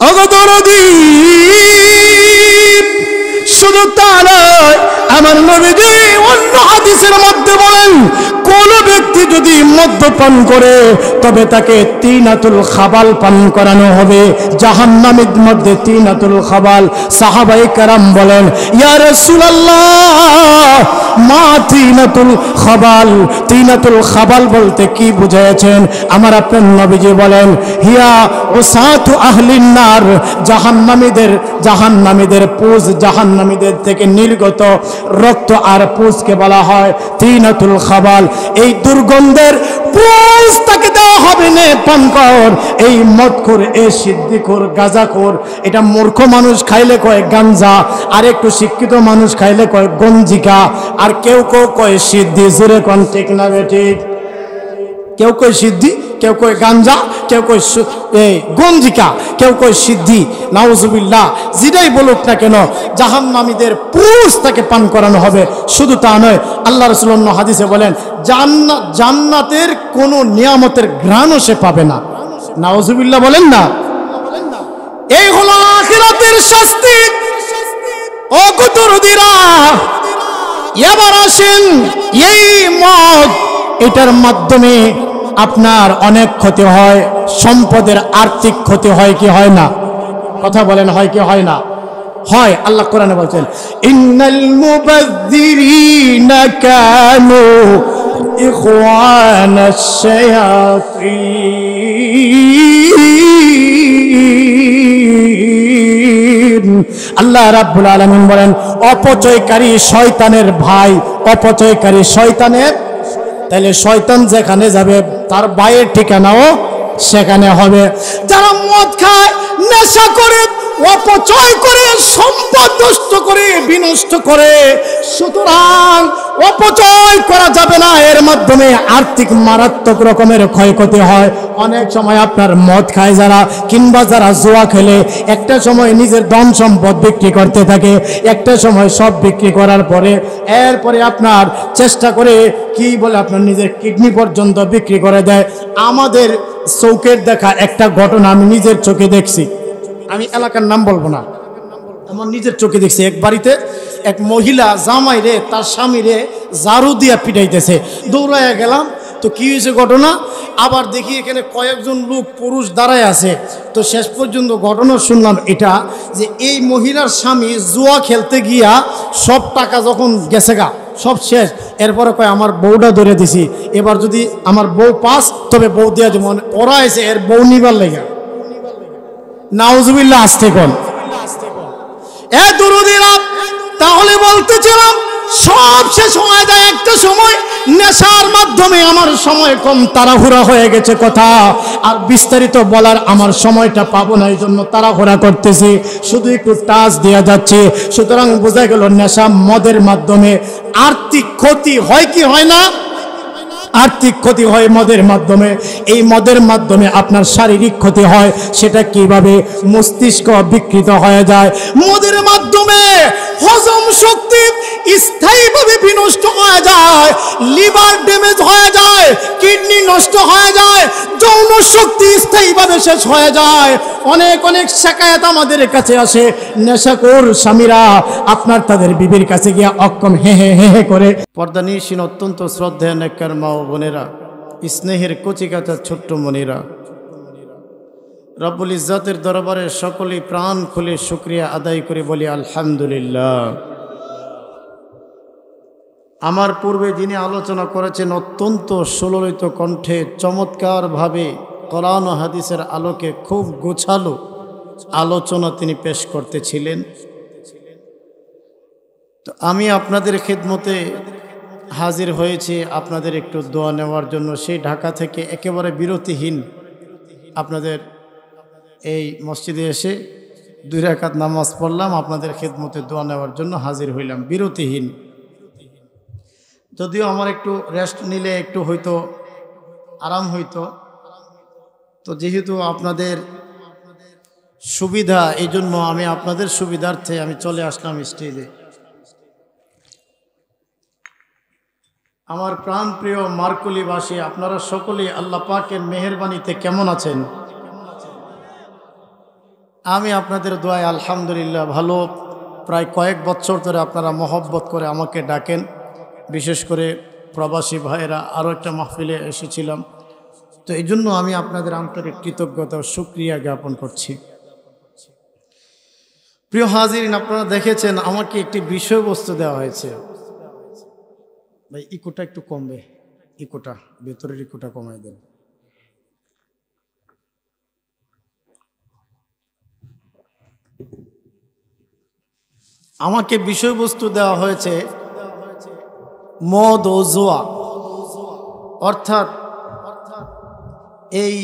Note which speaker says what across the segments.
Speaker 1: অগদরদি শুধু তা নয়, আমার নবীজি অন্য হাদিসের মধ্যে বলেন, কোন ব্যক্তি যদি মদ্যপান করে তবে তাকে তিনাতুল খাবাল পান করানো হবে, জাহান্নামের মধ্যে তিনাতুল খাবাল। সাহাবায়ে কেরাম বলেন, ইয়া রাসূলুল্লাহ মা তিনাতুল খাবাল, তিনাতুল খাবাল বলতে কি বুঝাচ্ছেন? আমার আপনার নবীজি বলেন, হিয়া উসাতু আহলিন নার, জাহান্নামীদের পুজ, জাহান্নামীদের থেকে নির্গত রক্ত আর পুজকে বলা হয় তিনাতুল খাবাল। এই দুর্গন্ধের পুজ তাকে দেওয়া হবে না, পান কর। এই মদখোর, এই সিদ্দিখোর, গাঁজাখোর, এটা মূর্খ মানুষ খাইলে কয় গাঞ্জা, আর একটু শিক্ষিত মানুষ খাইলে কয় গঞ্জিকা, আর কেউ কেউ কয় সিদ্ধি। জোরে কোন ঠিক না বেঠিক? কেউ কয় সিদ্ধি, কেউ কয় গাঞ্জা, কেউ কয় এই গঞ্জিকা, কেউ কয় সিদ্ধি। নাউজুবিল্লাহ, যেটাই বলুক না কেন, জাহান্নামীদের পুরুষ তাকে পান করানো হবে। শুধু তা নয়, আল্লাহ রাসূল অন্য হাদিসে বলেন, জান্নাতের কোনো নিয়ামতের ঘ্রাণও সে পাবে না। নাউজুবিল্লাহ বলেন না? এই হলো আখিরাতের শাস্তি। ও কুতুরদিরা, এবার আসেন, এই মদ, এটার মাধ্যমে আপনার অনেক ক্ষতি হয়, সম্পদের আর্থিক ক্ষতি হয় কি হয় না? কথা বলেন, হয় কি হয় না? হয়। আল্লাহ কোরআনে বলছেন, ইন্নাল মুবাযযিরিনা কানু ইখওয়ানাশ শায়াতিন। আল্লাহ রাব্বুল আলামিন বলেন, অপচয়কারী শয়তানের ভাই, অপচয়কারী শয়তানের। তাহলে শয়তান যেখানে যাবে তার ভাইয়ের ঠিকানাও সেখানে হবে। যারা মদ খায়, নেশা করে, অপচয় করে, সম্পদ নষ্ট করে, বিনষ্ট করে, সুতরাং অপচয় করা যাবে না। এর মাধ্যমে আর্থিক মারাত্মক রকমের ক্ষয়ক্ষতি হয়। অনেক সময় আপনার মদ খায় যারা, কিংবা যারা জুয়া খেলে, একটা সময় নিজের ধন সম্পদ বিক্রি করতে থাকে, একটা সময় সব বিক্রি করার পরে এরপরে আপনার চেষ্টা করে কি বলে আপনার নিজের কিডনি পর্যন্ত বিক্রি করে দেয়। আমাদের চৌকের দেখা একটা ঘটনা আমি নিজের চোখে দেখছি, আমি এলাকার নাম বলবো না, আমার নিজের চোখে দেখছি। এক বাড়িতে এক মহিলা জামাই রে তার স্বামী রে ঝাড়ু দিয়া পিটাইতেছে, দৌড়াইয়া গেলাম। তো কি হয়েছে ঘটনা, আবার দেখি এখানে কয়েকজন লোক পুরুষ দাঁড়ায় আছে। তো শেষ পর্যন্ত ঘটনা শুনলাম এটা, যে এই মহিলার স্বামী জুয়া খেলতে গিয়া সব টাকা যখন গেছে গা, সব শেষ, এরপরে কয় আমার বউটা ধরে দিছি, এবার যদি আমার বউ পাস তবে বউ দিয়া দিব। ওরা এসে এর বউ নিবার লেগা। নাউজুবিল্লাহ, আসতে কোন এ দুরুদিরা। তাহলে বলতেছিলাম, সব শেষ হয়ে যায় একটা সময়। নেশার মাধ্যমে আমার সময় কম, তাড়াহুড়া হয়ে গেছে কথা, আর বিস্তারিত বলার আমার সময়টা পাবো না, এই জন্য তাড়াহুড়া করতেছি, শুধু একটু টাচ দেওয়া যাচ্ছে। সুতরাং বোঝা গেল, নেশা মদের মাধ্যমে আর্থিক ক্ষতি হয় কি হয় না? আর্থিক ক্ষতি হয় মদের মাধ্যমে। এই মদের মাধ্যমে আপনার শারীরিক ক্ষতি হয়। সেটা কিভাবে? মস্তিষ্ক বিকৃত হয়ে যায় মদের মাধ্যমে, হজম শক্তি স্থায়ীভাবে বিনষ্ট হয়ে যায়, লিভার ড্যামেজ হয়ে যায়, কিডনি নষ্ট হয়ে যায়, যৌন শক্তি স্থায়ীভাবে শেষ হয়ে যায়। অনেক অনেক শিকায়ত আমাদের কাছে আসে, নেশাখোর স্বামীরা আপনার তাদের বিবির কাছে গিয়ে অক্ষম হে হে হে হে করে। পর্দানিসীন অত্যন্ত শ্রদ্ধেয় নেককার মা ও বোনেরা, স্নেহের কচিকাঁচা ছোট্ট মনিরা, রব্বুল ইজ্জতের দরবারে সকলেই প্রাণ খুলে শুকরিয়া আদায় করে বলি আলহামদুলিল্লাহ। আমার পূর্বে যিনি আলোচনা করেছেন, অত্যন্ত সুললিত কণ্ঠে চমৎকারভাবে কোরআন ও হাদিসের আলোকে খুব গোছালো আলোচনা তিনি পেশ করতেছিলেন। তো আমি আপনাদের খিদমতে হাজির হয়েছি আপনাদের একটু দোয়া নেওয়ার জন্য। সেই ঢাকা থেকে একেবারে বিরতিহীন আপনাদের এই মসজিদে এসে 2 রাকাত নামাজ পড়লাম, আপনাদের খিদমতে দোয়া নেওয়ার জন্য হাজির হইলাম, বিরতিহীন। যদিও আমার একটু রেস্ট নিলে একটু হয়তো আরাম হইতো, তো যেহেতু আপনাদের সুবিধা, এই জন্য আমি আপনাদের সুবিধার্থে আমি চলে আসলাম স্টেজে। আমার প্রাণপ্রিয় মার্কুলিবাসী, আপনারা সকলেই আল্লাহ পাকের মেহেরবানিতে কেমন আছেন? আমি আপনাদের দোয়ায় আলহামদুলিল্লাহ ভালো। প্রায় কয়েক বছর ধরে আপনারা মহব্বত করে আমাকে ডাকেন, বিশেষ করে প্রবাসী ভাইয়েরা। আরও একটা মাহফিলে এসেছিলাম, তো এই জন্য আমি আপনাদের আন্তরিক কৃতজ্ঞতা ও শুকরিয়া জ্ঞাপন করছি। প্রিয় হাজিরিন, আপনারা দেখেছেন আমাকে একটি বিষয়বস্তু দেওয়া হয়েছে। ভাই ইকোটা একটু কমবে, ইকোটা ভেতরের ইকোটা কমাই দেন। আমাকে বিষয়বস্তু দেওয়া হয়েছে মদ ও জুয়া, অর্থাৎ এই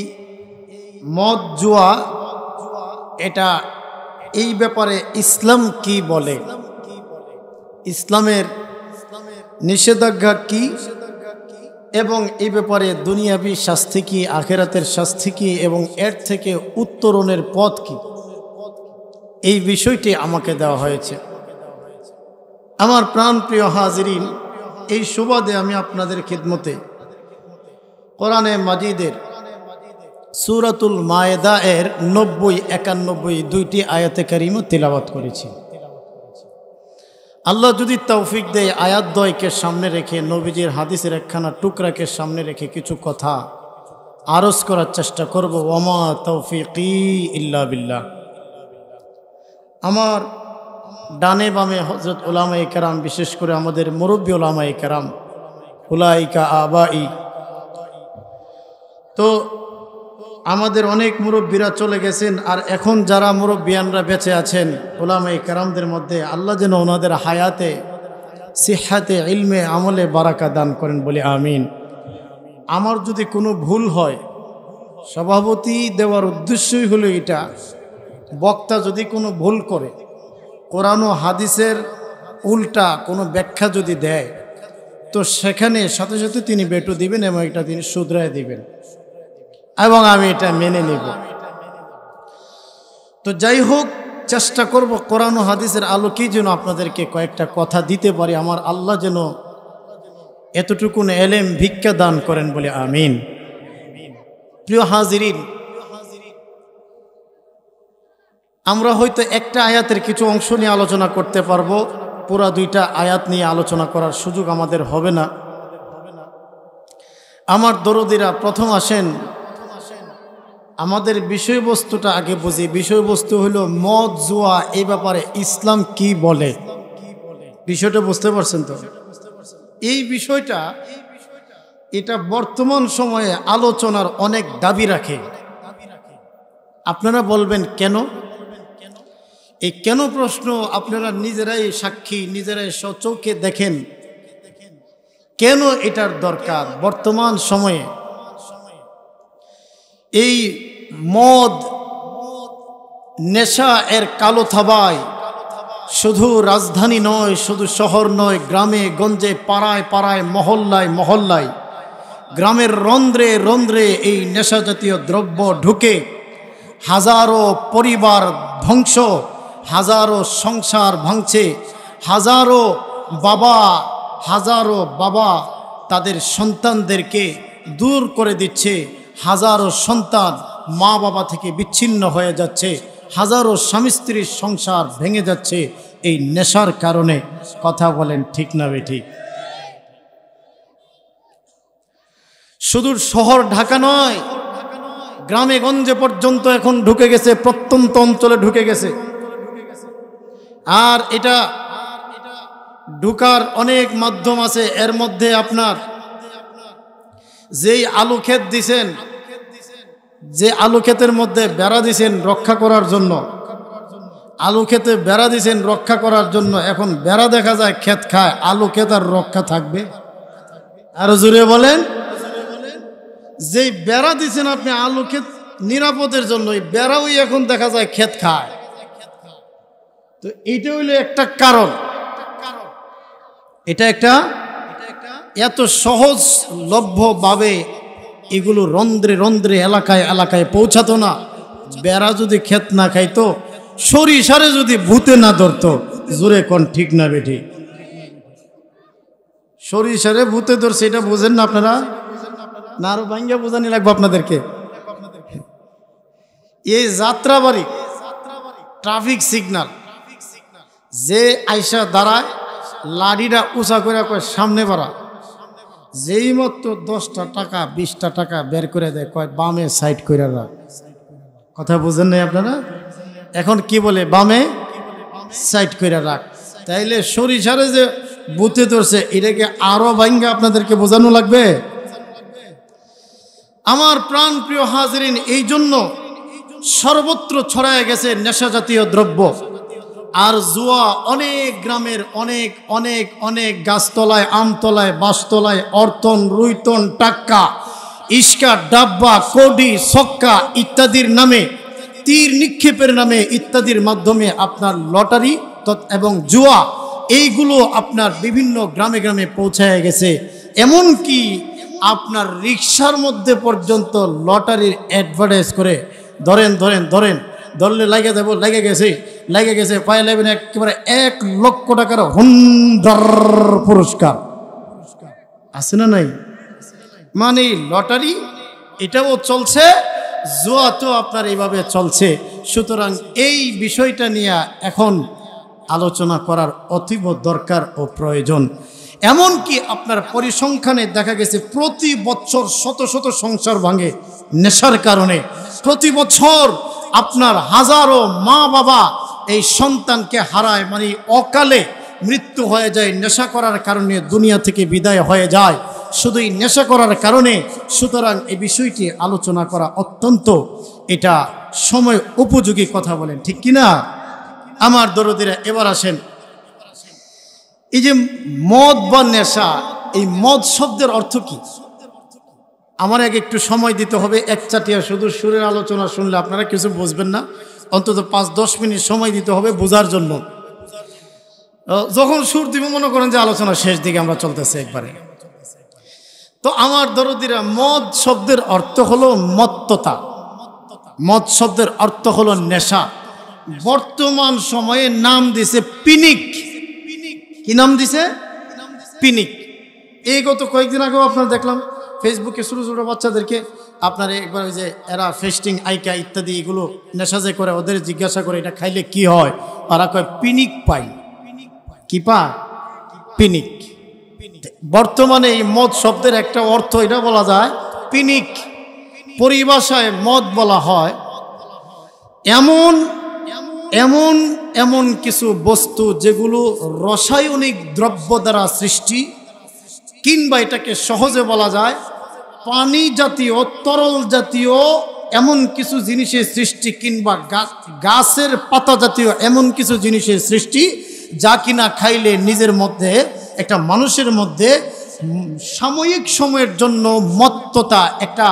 Speaker 1: মদ জুয়া, এটা এই ব্যাপারে ইসলাম কি বলে, ইসলামের নিষেধাজ্ঞা কি, এবং এই ব্যাপারে দুনিয়াবী শাস্তি কি, আখিরাতের শাস্তি কি, এবং এর থেকে উত্তরণের পথ কি, এই বিষয়টি আমাকে দেওয়া হয়েছে। আমার প্রাণপ্রিয় হাজিরিন, এই সুবাদে আমি আপনাদের খিদমতে কোরআনে মাজিদের সূরাতুল মায়েদা এর 90-91 দুইটি আয়াতে কারিমা তিলাওয়াত করেছি। আল্লাহ যদি তৌফিক দেয়, আয়াত দ্বয়কে সামনে রেখে, নবীজির হাদিসের একখানা টুকরাকে সামনে রেখে কিছু কথা আরজ করার চেষ্টা করব। ওয়ামা তৌফিকি ইল্লা বিল্লাহ। আমার ডানে বামে হযরত উলামায়ে কেরাম, বিশেষ করে আমাদের মুরব্বী উলামায়ে কেরাম, উলাইকা আবাই। তো আমাদের অনেক মুরব্বীরা চলে গেছেন, আর এখন যারা মুরব্বিয়ানরা বেঁচে আছেন উলামায়ে কেরামদের মধ্যে, আল্লাহ যেন ওনাদের হায়াতে, সিহাতে, ইলমে, আমলে বারাকা দান করেন, বলে আমিন। আমার যদি কোনো ভুল হয়, সভাপতি দেওয়ার উদ্দেশ্যই হলো এটা, বক্তা যদি কোনো ভুল করে, কোরআন ও হাদিসের উল্টা কোনো ব্যাখ্যা যদি দেয়, তো সেখানে সাথে সাথে তিনি বেটু দিবেন এবং এটা তিনি শুধরায় দিবেন, এবং আমি এটা মেনে নিব। তো যাই হোক, চেষ্টা করব কোরআন ও হাদিসের আলোকেই যেন আপনাদেরকে কয়েকটা কথা দিতে পারি। আমার আল্লাহ যেন এতটুকুন এলেম ভিক্ষা দান করেন, বলে আমিন। প্রিয় হাজিরিন, আমরা হয়তো একটা আয়াতের কিছু অংশ নিয়ে আলোচনা করতে পারবো, পুরা দুইটা আয়াত নিয়ে আলোচনা করার সুযোগ আমাদের হবে না। আমার দরদিরা, প্রথম আসেন আমাদের বিষয়বস্তুটা আগে বুঝি। বিষয়বস্তু হলো মদ জুয়া, এই ব্যাপারে ইসলাম কি বলে। বিষয়টা বুঝতে পারছেন তো? এই বিষয়টা, এটা বর্তমান সময়ে আলোচনার অনেক দাবি রাখে। আপনারা বলবেন কেন? এই কেন প্রশ্ন আপনারা নিজেরাই সাক্ষী, নিজেরাই সচক্ষে দেখেন কেন এটার দরকার। বর্তমান সময়ে এই মদ, নেশা এর কালো থাবায় শুধু রাজধানী নয়, শুধু শহর নয়, গ্রামে গঞ্জে, পাড়ায় পাড়ায়, মহল্লায় মহল্লায়, গ্রামের রন্ধ্রে রন্ধ্রে এই নেশা জাতীয় দ্রব্য ঢুকে হাজারো পরিবার ধ্বংস, হাজারো সংসার ভাঙছে, হাজারো বাবা তাদের সন্তানদেরকে দূর করে দিচ্ছে, হাজারো সন্তান মা বাবা থেকে বিচ্ছিন্ন হয়ে যাচ্ছে, হাজারো স্বামী স্ত্রীর সংসার ভেঙে যাচ্ছে এই নেশার কারণে। কথা বলেন ঠিক না বেঠিক? শুধু শহর ঢাকা নয়, গ্রামে গঞ্জে পর্যন্ত এখন ঢুকে গেছে, প্রত্যন্ত অঞ্চলে ঢুকে গেছে। আর এটা ঢুকার অনেক মাধ্যম আছে। এর মধ্যে আপনার যেই আলু ক্ষেত দিছেন, যে আলু ক্ষেতের মধ্যে বেড়া দিছেন রক্ষা করার জন্য, আলু ক্ষেতে বেড়া দিছেন রক্ষা করার জন্য, এখন বেড়া দেখা যায় ক্ষেত খায়, আলু ক্ষেত আর রক্ষা থাকবে? আরো জোরে বলেন। যেই বেড়া দিছেন আপনি আলু ক্ষেত নিরাপদের জন্য, এই বেড়াও এখন দেখা যায় ক্ষেত খায়। তো এইটা হইলো একটা কারণ। এটা একটা এত সহজলভ্যভাবে এগুলো রন্ধ্রে রন্ধ্রে, এলাকায় এলাকায় পৌঁছাতো না। বেড়া যদি ক্ষেত না খাইতো, সরিষারে যদি ভূতে না ধরতো, জোরে কোন ঠিক না বেঠি? সরিষারে ভূতে ধরছে, এটা বোঝেন না আপনারা? না আরো ভাঙ্গা বোঝানি লাগবে আপনাদেরকে। এই যাত্রাবাড়ি ট্রাফিক সিগন্যাল, যে আইসা দাঁড়ায় লাড়িটা উঁচা করে কয় সামনে বাড়া, যেই মতো 10টা টাকা 20টা টাকা বের করে দেয়, কয় বামে সাইড করে রাখ। কথা বুঝেন নাই আপনারা? এখন কি বলে বামে সাইড করে রাখ। তাইলে সরিষারে যে বুতে ধরছে এটাকে আরো ভাঙ্গা আপনাদেরকে বোঝানো লাগবে। আমার প্রাণ প্রিয় হাজরিন, এই জন্য সর্বত্র ছড়ায় গেছে নেশা জাতীয় দ্রব্য আর জুয়া। অনেক গ্রামের অনেক অনেক অনেক গাছতলায়, আমতলায়, বাঁশতলায় অর্তন, রুইতন, টাক্কা, ইস্কা, ডাব্বা, কডি, ছক্কা ইত্যাদির নামে, তীর নিক্ষেপের নামে ইত্যাদির মাধ্যমে আপনার লটারি এবং জুয়া এইগুলো আপনার বিভিন্ন গ্রামে গ্রামে পৌঁছায় গেছে। এমনকি আপনার রিক্সার মধ্যে পর্যন্ত লটারির অ্যাডভার্টাইজ করে ধরেন ধরেন ধরেন, ধরলে লাগে দেব, লেগে গেছে পায়ে লাগবেন একেবারে 1 লক্ষ টাকার হুন্ডার পুরস্কার আছে না নাই? মানে লটারি এটাও চলছে, জুয়া তো আপনার এইভাবে চলছে। সুতরাং এই বিষয়টা নিয়ে এখন আলোচনা করার অতীব দরকার ও প্রয়োজন। এমনকি আপনার পরিসংখ্যানে দেখা গেছে প্রতি বছর শত শত সংসার ভাঙে নেশার কারণে। প্রতি বছর আপনার হাজারো মা বাবা এই সন্তানকে হারায়, মানে অকালে মৃত্যু হয়ে যায়, নেশা করার কারণে দুনিয়া থেকে বিদায় হয়ে যায়, শুধু এই নেশা করার কারণে। সুতরাং এই বিষয়টি আলোচনা করা অত্যন্ত এটা সময় উপযোগী কথা বলেন, ঠিক কিনা আমার দরদিরা? এবার আসেন, এই যে মদ বা নেশা, এই মদ শব্দের অর্থ কি? আমার আগে একটু সময় দিতে হবে। একচাটিয়া শুধু সুরের আলোচনা শুনলে আপনারা কিছু বুঝবেন না, অন্তত 5-10 মিনিট সময় দিতে হবে বোঝার জন্য। যখন সুর দিব মনে করেন যে আলোচনা শেষ দিকে আমরা চলতেছে একবারে। তো আমার দরদিরা, মদ শব্দের অর্থ হলো মত্ততা, মদ শব্দের অর্থ হলো নেশা। বর্তমান সময়ে নাম দিছে পিনিক। কি নাম দিছে? পিনিক। এই গত কয়েকদিন আগেও আপনার দেখলাম ফেসবুকে ছোটো ছোটো বাচ্চাদেরকে আপনার একবার ওই যে এরা ফেস্টিং, আইকা ইত্যাদি এগুলো নেশা যে করে, ওদের জিজ্ঞাসা করে এটা খাইলে কি হয়, ওরা কয় পিনিক পাই। কি পা? পিনিক। বর্তমানে এই মদ শব্দের একটা অর্থ এটা বলা যায় পিনিক। পরিভাষায় মদ বলা হয় এমন এমন এমন কিছু বস্তু যেগুলো রাসায়নিক দ্রব্য দ্বারা সৃষ্টি, কিংবা এটাকে সহজে বলা যায় পানি জাতীয়, তরল জাতীয় এমন কিছু জিনিসের সৃষ্টি, কিংবা গাছের পাতা জাতীয় এমন কিছু জিনিসের সৃষ্টি যা কিনা খাইলে নিজের মধ্যে, একটা মানুষের মধ্যে সাময়িক সময়ের জন্য মত্ততা, একটা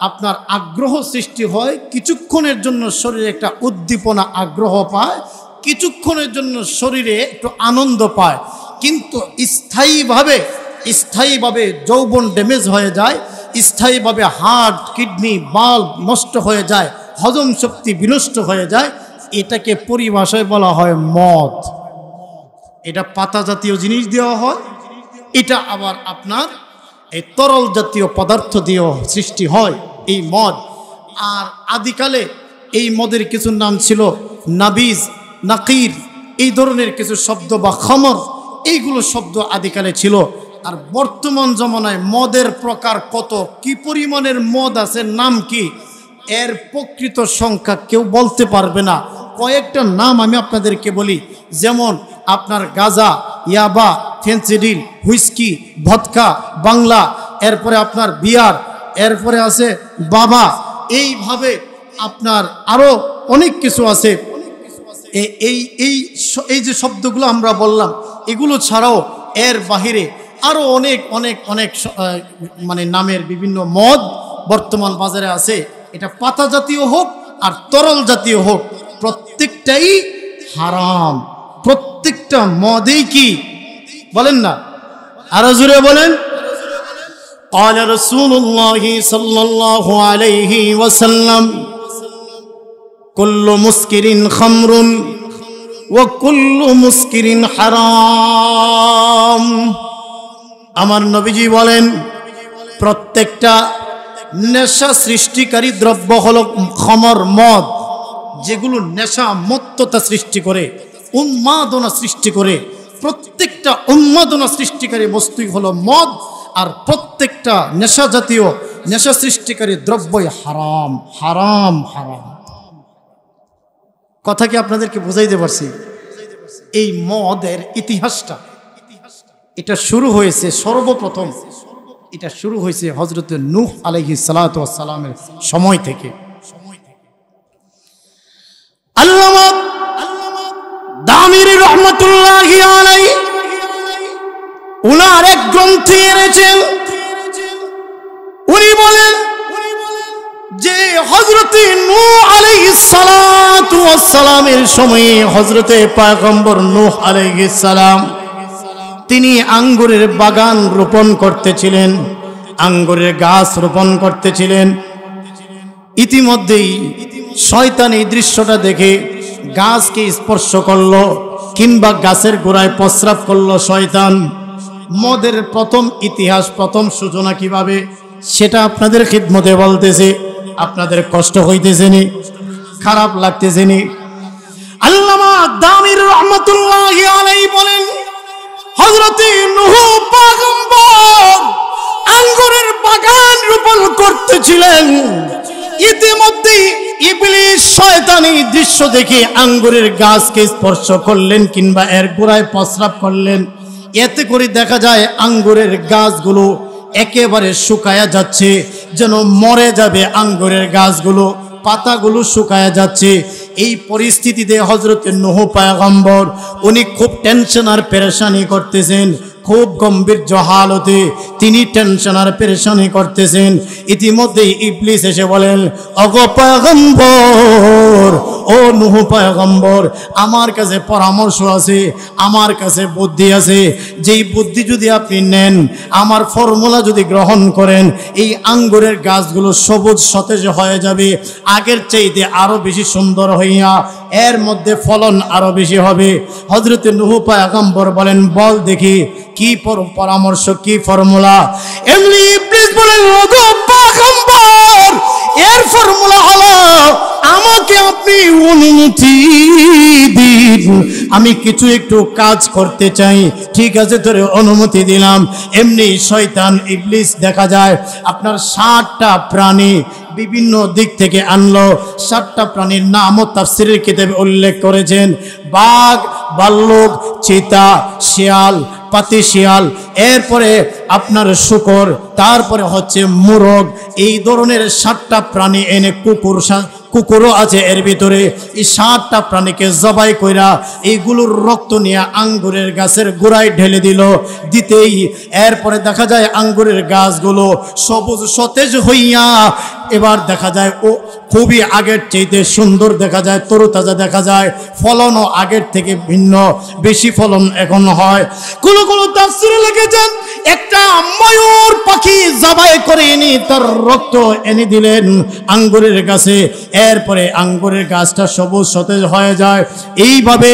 Speaker 1: আপনার আগ্রহ সৃষ্টি হয়, কিছুক্ষণের জন্য শরীরে একটা উদ্দীপনা, আগ্রহ পায়, কিছুক্ষণের জন্য শরীরে একটু আনন্দ পায়, কিন্তু স্থায়ীভাবে যৌবন ড্যামেজ হয়ে যায়, স্থায়ীভাবে হার্ট, কিডনি, বাল্ব নষ্ট হয়ে যায়, হজম শক্তি বিনষ্ট হয়ে যায়। এটাকে পরিভাষায় বলা হয় মদ। এটা পাতা জাতীয় জিনিস দেওয়া হয়, এটা আবার আপনার এই তরল জাতীয় পদার্থ দিয়েও সৃষ্টি হয় এই মদ। আর আদিকালে এই মদের কিছু নাম ছিল নাবিজ, নাকির, এই ধরনের কিছু শব্দ, বা খমর, এইগুলো শব্দ আদিকালে ছিল। আর বর্তমান জমানায় মদের প্রকার কত, কি পরিমাণের মদ আছে, নাম কি, এর প্রকৃত সংখ্যা কেউ বলতে পারবে না। কয়েকটা নাম আমি আপনাদেরকে বলি, যেমন আপনার গাঁজা, ইয়াবা, ফেন্সিডিল, হুইস্কি, ভদকা, বাংলা, এরপরে আপনার বিয়ার, এরপরে আছে বাবা, এইভাবে আপনার আরো অনেক কিছু আছে। এই যে শব্দগুলো আমরা বললাম, এগুলো ছাড়াও এর বাহিরে আরো অনেক অনেক অনেক মানে নামের বিভিন্ন মদ বর্তমান বাজারে আছে। এটা পাতা জাতীয় হোক আর তরল জাতীয় হোক, প্রত্যেকটাই হারাম। প্রত্যেকটা মদেই কি বলেন না, আরো জোরে বলেন। قال رسول الله صلى الله عليه وسلم كل مسكر خمر وكل مسكر حرام। আমার নবীজি বলেন প্রত্যেকটা নেশা সৃষ্টিকারী দ্রব্য হলো খমর, মদ। যেগুলো নেশা মত্ততা সৃষ্টি করে, উন্মাদনা সৃষ্টি করে, প্রত্যেকটা উন্মাদনা সৃষ্টিকারী বস্তুই হলো মদ, আর প্রত্যেকটা নেশা জাতীয় নেশা সৃষ্টিকারী দ্রব্যই হারাম হারাম হারাম। কথা কি আপনাদেরকে বুঝাইতে পারছি? এই মদের ইতিহাসটা, এটা শুরু হয়েছে সর্বপ্রথম, এটা শুরু হয়েছে হযরত নূহ আলাইহিস সালাতু ওয়াস সালামের সময় থেকে। আল্লামা দামিরি রহমাতুল্লাহি আলাইহি উনার এক গ্রন্থে এনেছেন, উনি বলেন যে হযরত নূহ আলাইহিস সালাতু ওয়াস সালামের সময়ে হযরতে পয়গম্বর নূহ আলাইহিস সালাম তিনি আঙ্গুরের বাগান রোপণ করতেছিলেন, আঙ্গুরের গাছ রোপণ করতেছিলেন। ইতিমধ্যেই শয়তান এই দৃশ্যটা দেখে গাছকে স্পর্শ করলো কিংবা গাছের গোড়ায় প্রস্রাব করলো শয়তান। মদের প্রথম ইতিহাস, প্রথম সূচনা কিভাবে, সেটা আপনাদের খিদমতে বলতেছে। আপনাদের কষ্ট হইতেছে নি? খারাপ লাগতেছে নি? আল্লামা দামির রহমাতুল্লাহি আলাইহি বলেন হযরত নূহ পয়গম্বর আঙ্গুরের বাগান রোপণ করতেছিলেন। ইতিমধ্যেই ইবলিস শয়তান এই দৃশ্য দেখে আঙ্গুরের গাছকে স্পর্শ করলেন কিংবা এর গোড়ায় প্রস্রাব করলেন। এতে করে দেখা যায় আঙ্গুরের গাছগুলো একেবারে শুকায়া যাচ্ছে, যেন মরে যাবে আঙ্গুরের গাছগুলো, পাতাগুলো শুকায়া যাচ্ছে। এই পরিস্থিতিতে হযরত নূহ পয়গম্বর উনি খুব টেনশন আর পেরেশানি করতেছেন, খুব গম্ভীর জহালতে তিনি টেনশন আর পেরেশানি করতেছেন। ইতিমধ্যে ইবলিস এসে বলেন, ওগো পয়গম্বর, ও নূহ পয়গম্বর, আমার কাছে পরামর্শ আছে, আমার কাছে বুদ্ধি আছে। যেই বুদ্ধি যদি আপনি নেন, আমার ফর্মুলা যদি গ্রহণ করেন, এই আঙ্গুরের গাছগুলো সবুজ সতেজ হয়ে যাবে, আগের চাইতে আরো বেশি সুন্দর হইয়া এর মধ্যে ফলন আরো বেশি হবে। হযরত নূহ পয়গম্বর বলেন, বল দেখি কি পরামর্শ, কি ফর্মুলা? এমনি ইবলিস বলেন, ওগো পয়গম্বর, এর ফর্মুলা হলো আমাকে আপনি অনুমতি দিন, আমি কিছু একটু কাজ করতে চাই। ঠিক আছে, তোর অনুমতি দিলাম। এমনি শয়তান ইবলিস দেখা যায় আপনার 60টা প্রাণী বিভিন্ন দিক থেকে আনলো। 60টা প্রাণীর নামও তাফসীরের কিতাবে উল্লেখ করেছেন। বাঘ, ভাল্লুক, চিতা, শিয়াল, পাতি শিয়াল, এরপরে আপনার শূকর, তারপরে হচ্ছে মোরগ, এই ধরনের 60টা প্রাণী এনে কুকুরও আছে এর ভিতরে। এই 60টা প্রাণীকে জবাই কইরা এইগুলোর রক্ত নিয়ে আঙ্গুরের গাছের গোড়ায় ঢেলে দিল। দিতেই এরপরে দেখা যায় আঙ্গুরের গাছগুলো সবুজ সতেজ হইয়া এবার দেখা যায় ও খুবই আগের চাইতে সুন্দর দেখা যায়, তরুতাজা দেখা যায়, ফলনও আগের থেকে ভিন্ন, বেশি ফলন এখন হয়। কোন তাফসীরে লিখেছেন একটা ময়ূর পাখি জবাই করে এনে তার রক্ত এনে দিলেন আঙ্গুরের গাছে, এরপরে আঙ্গুরের গাছটা সবুজ সতেজ হয়ে যায়। এইভাবে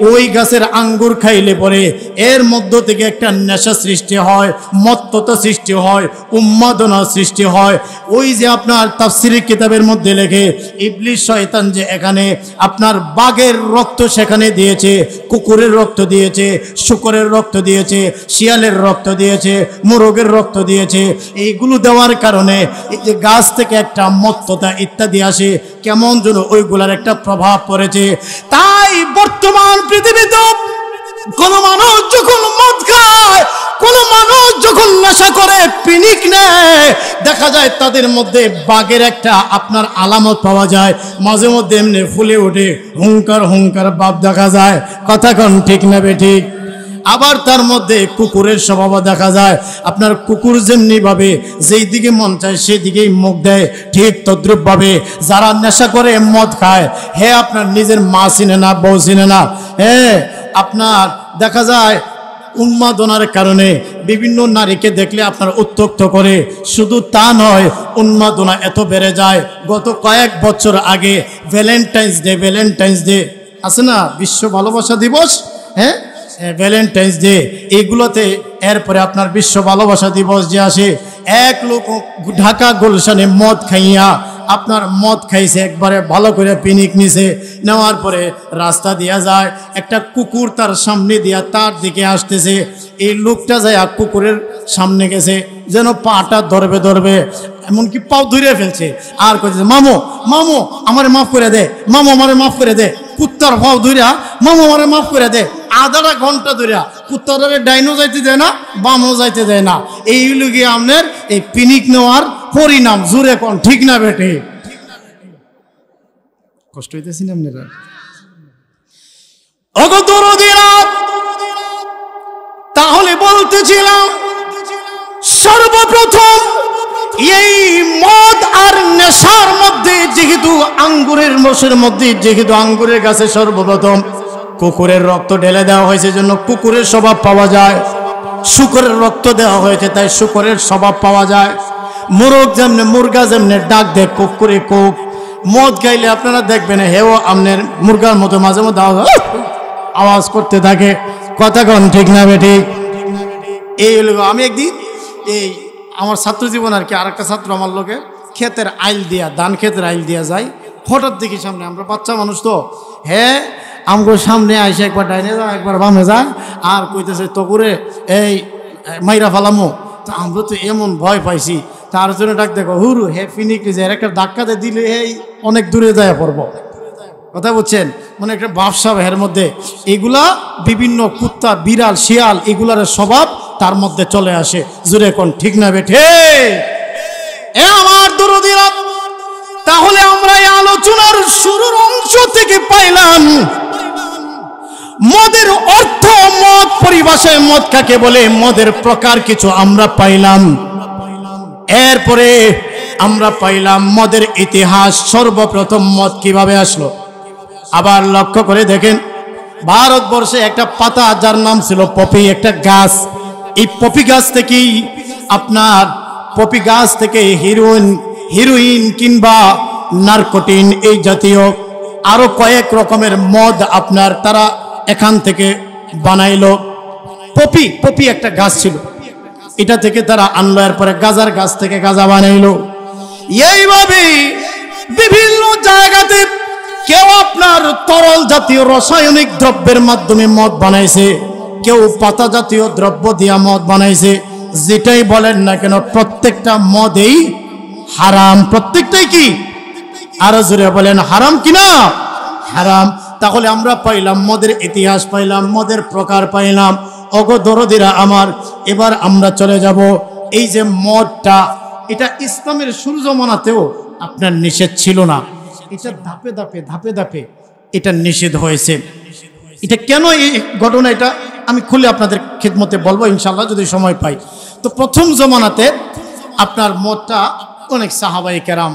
Speaker 1: ওই গাছের আঙ্গুর খাইলে পরে এর মধ্য থেকে একটা নেশা সৃষ্টি হয়, মত্ততা সৃষ্টি হয়, উন্মাদনা সৃষ্টি হয়। ওই যে আপনার তাফসীরের কিতাবের মধ্যে লেখে ইবলিস শয়তান যে এখানে আপনার বাঘের রক্ত সেখানে দিয়েছে, কুকুরের রক্ত দিয়েছে, শূকরের রক্ত দিয়েছে, শিয়ালের রক্ত দিয়েছে, মোরগের রক্ত দিয়েছে। এইগুলো দেওয়ার কারণে এই যে গাছ থেকে একটা মত্ততা ইত্যাদি আসে, কেমন যেন ওইগুলার একটা প্রভাব পড়েছে। তাই বর্তমান পৃথিবীতে কোন মানুষ যখন মদ খায়, কোন মানুষ যখন নেশা করে, পিনিক নেয়, দেখা যায় তাদের মধ্যে বাঘের একটা আপনার আলামত পাওয়া যায়। মাঝে মধ্যে এমনি ফুলে ওঠে, হুঙ্কার হুঙ্কার ভাব দেখা যায়। কথা কোন ঠিক নেবে ঠিক? আবার তার মধ্যে কুকুরের স্বভাব দেখা যায়। আপনার কুকুর যেমনি ভাবে যেই দিকে মন চায় সেই দিকেই মুখ দেয়, ঠিক তদ্রুপ ভাবে যারা নেশা করে মদ খায়, হে আপনার নিজের মা চিনে না, বউ চিনে না, হ্যাঁ আপনার দেখা যায় উন্মাদনার কারণে বিভিন্ন নারীকে দেখলে আপনার উত্ত্যক্ত করে। শুধু তা নয়, উন্মাদনা এত বেড়ে যায়। গত কয়েক বছর আগে ভ্যালেন্টাইন্স ডে আছে না, বিশ্ব ভালোবাসা দিবস, হ্যাঁ ভ্যালেন্টাইন্স ডে, এইগুলোতে এরপরে আপনার বিশ্ব ভালোবাসা দিবস যে আসে, এক লোক ঢাকা গুলশানে মদ খাইয়া আপনার মদ খাইছে, একবারে ভালো করে পিনিক নিছে, নেওয়ার পরে রাস্তা দিয়া যায়, একটা কুকুর তার সামনে দিয়া তার দিকে আসতেছে। এই লোকটা যায় কুকুরের সামনে গেছে, যেন পাটা ধরবে, এমনকি পাও ধরে ফেলছে, আর কইছে মামু মামু আমারে মাফ করে দে, মামু আমারে মাফ করে দে। কুত্তার পাও ধইরা মামু আমারে মাফ করে দে। আধাটা ঘন্টা ধইরা কুত্তারে ডাইনও যাইতে দেয় না, বামও যাইতে দেয় না। এই লুগি আপনার এই পিনিক নেওয়ার পরিণাম। জুড়ে কোন ঠিক না বেটে? কষ্ট হইতেছি না আপনারা? অগদরদিরা, তাহলে বলতেছিলাম সর্বপ্রথম এই মদ আর নেশার মধ্যে যেহেতু আঙ্গুরের রসের মধ্যে যেহেতু আঙ্গুরের গাছে সর্বপ্রথম কুকুরের রক্ত ঢেলে দেওয়া হয়েছে, জন্য কুকুরের স্বভাব পাওয়া যায়। শুকরের রক্ত দেওয়া হয়েছে, তাই শুকরের স্বভাব পাওয়া যায়। মুরগ যেমনে মুরগা যেমনে ডাক দেয় কুক করে কুক, মদ গাইলে আপনারা দেখবেন হেও আপনার মুরগার মতো মাঝে মধ্যে আওয়াজ করতে থাকে। কথা কন ঠিক না বেঠিক? এই হলো আমি একদিন এই আমার ছাত্র জীবন আর কি, আরেকটা ছাত্র আমার লোকে ক্ষেতের আইল দিয়া, ধান ক্ষেতের আইল দিয়া যায়। হঠাৎ দেখি সামনে, আমরা বাচ্চা মানুষ তো, হ্যাঁ আমগো সামনে আইসে একবার ডাইনে যায় একবার বামে যায়, আর কইতেছে তো করে এই মাইরা ফালামো। তা আমরা তো এমন ভয় পাইছি, তার জন্য ডাক দেখো হুরু হে ফিনিক যে একটা ধাক্কাতে দিলে এই অনেক দূরে যায় পড়বো। কথা বুঝছেন? মানে একটা ব্যবসা এর মধ্যে এগুলা বিভিন্ন কুত্তা বিড়াল শিয়াল এগুলার স্বভাব তার মধ্যে চলে আসে। জুড়ে কোন ঠিক না বেঠে? এ আমার দরদিরা, তাহলে আমরা এই আলোচনার শুরুর অংশ থেকে পাইলাম মদের অর্থ, মদ পরিভাষায় মদ কাকে বলে, মদের প্রকার কিছু আমরা পাইলাম। এরপরে আমরা পাইলাম মদের ইতিহাস, সর্বপ্রথম মদ কিভাবে আসলো। আবার লক্ষ্য করে দেখেন, ভারতবর্ষে একটা পাতা যার নাম ছিল পপি, একটা গাছ। এই পপি গাছ থেকেই আপনার পপি গাছ থেকে হিরোইন কিংবা নারকোটিন এই জাতীয় আরো কয়েক রকমের মদ আপনার তারা এখান থেকে বানাইলো। পপি একটা গাছ ছিল, এটা থেকে তারা আনলো, এরপরে গাজার গাছ থেকে গাজা বানাইলো। এইভাবে বিভিন্ন জায়গাতে কেউ আপনার তরল জাতীয় রাসায়নিক দ্রব্যের মাধ্যমে মদ বানাইছে, কেউ পাতা জাতীয় দ্রব্য দিয়া মদ বানাইছে। যেটাই বলেন না কেন প্রত্যেকটা মদেই হারাম। প্রত্যেকটাই কি? আরো জোরে বলেন হারাম কিনা? হারাম। তাহলে আমরা পাইলাম মদের ইতিহাস, পাইলাম মদের প্রকার, পাইলাম। ওগো দরদিরা আমার, এবার আমরা চলে যাব এই যে মদটা, এটা ইসলামের শুরু জমানাতেও আপনার নিষেধ ছিল না, এটা ধাপে ধাপে এটা নিষেধ হয়েছে। এটা কেন এই ঘটনা, এটা আমি খুলে আপনাদের খিদমতে বলবো ইনশাল্লাহ যদি সময় পাই। তো প্রথম জমানাতে আপনার মদটা অনেক সাহাবায়ে কেরাম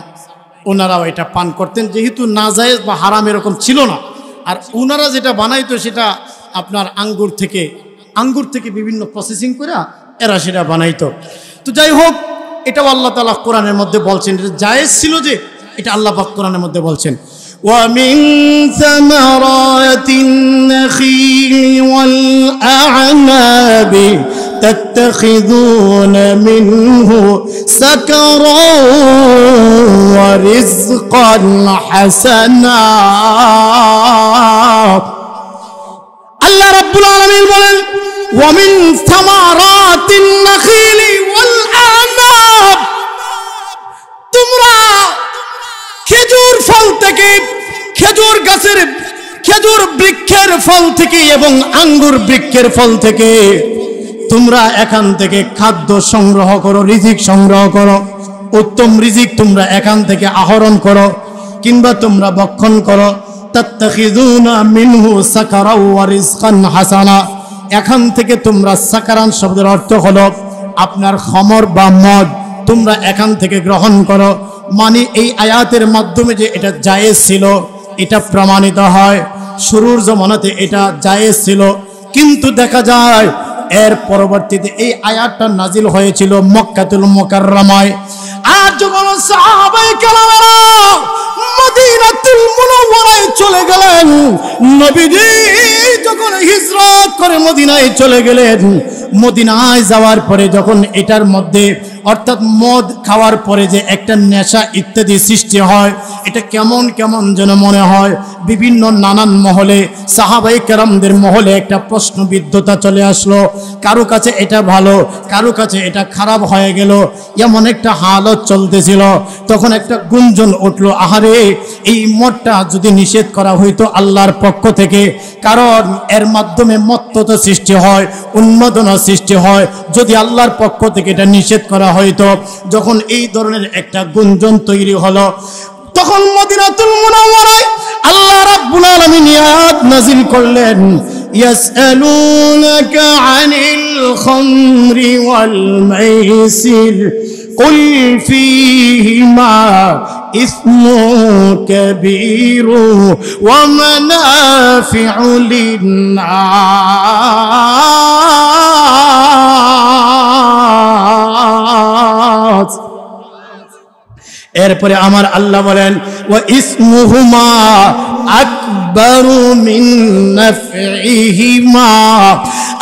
Speaker 1: ওনারাও এটা পান করতেন, যেহেতু নাজায়েজ বা হারাম এরকম ছিল না। আর ওনারা যেটা বানাইতো সেটা আপনার আঙ্গুর থেকে বিভিন্ন প্রসেসিং করে এরা সেটা বানাইতো। তো যাই হোক, এটাও আল্লাহ তাআলা কোরআনের মধ্যে বলছেন, এটা জায়েজ ছিল যে, এটা আল্লাহ পাক কোরআনের মধ্যে বলছেন وَمِن ثَمَرَاتِ النَّخِيلِ وَالْأَعْنَابِ تَتَّخِذُونَ مِنْهُ سَكَرًا وَرِزْقًا حَسَنًا। আল্লাহ রাব্বুল আলামিন বলেন وَمِن ثَمَرَاتِ النَّخِيلِ وَالْأَعْنَابِ, তোমরা খেজুর ফল থেকে, খেজুর গাছের খেজুর বৃক্ষের ফল থেকে এবং আঙ্গুর বৃক্ষের ফল থেকে তোমরা এখান থেকে খাদ্য সংগ্রহ করো, রিজিক সংগ্রহ করো, উত্তম রিজিক তোমরা এখান থেকে আহরণ করো কিংবা তোমরা ভক্ষণ করো। তাত্তাখিযুনা মিনহু সাকারা ওয়া রিজকান হাসানা, এখান থেকে তোমরা সাকারান শব্দের অর্থ হলো আপনার খমর বা মদ, তোমরা এখান থেকে গ্রহণ করো। মানে এই আয়াতের মাধ্যমে যে এটা জায়েজ ছিল এটা প্রমাণিত হয়। শুরুর জমানাতে এটা জায়েজ ছিল, কিন্তু দেখা যায় এর পরবর্তীতে এই আয়াতটা নাজিল হয়েছিল মক্কাতুল মুকাররমায়। আর যখন সাহাবায়ে কেরামেরা মদিনাতুল মুনাওয়ারায় চলে গেলেন, নবীজি যখন হিজরত করে মদিনায় চলে গেলেন, মদিনায় যাওয়ার পরে যখন এটার মধ্যে অর্থাৎ মদ খাওয়ার পরে যে একটা নেশা ইত্যাদি সৃষ্টি হয়, এটা কেমন কেমন যেন মনে হয়। বিভিন্ন নানান মহলে, সাহাবায়ে কেরামদের মহলে একটা প্রশ্নবিদ্ধতা চলে আসলো। কারো কাছে এটা ভালো, কারো কাছে এটা খারাপ হয়ে গেল, এমন একটা হালত চলতেছিল। তখন একটা গুঞ্জন উঠলো, আহারে এই মদটা যদি নিষেধ করা হইতো আল্লাহর পক্ষ থেকে, কারণ এর মাধ্যমে মত্ততা সৃষ্টি হয়, উন্মাদনা সৃষ্টি হয়, যদি আল্লাহর পক্ষ থেকে এটা নিষেধ করা হইতো। যখন এই ধরনের একটা গুঞ্জন তৈরি হলো, তখন মদিনাতুল মুনাওয়ারায় আল্লাহ রাব্বুল আলামিন আয়াত নাযিল করলেন, ইয়াসআলুনাকা আনিল খামরি ওয়াল মাইসির কুল ফীহিমা ইসমুন কাবীরু ওয়া মানাফিউ লিন-নাস। এরপরে আমার আল্লাহ বলেন, ওয়া ইসমুহুমা আকবারু মিন নাফইহিমা।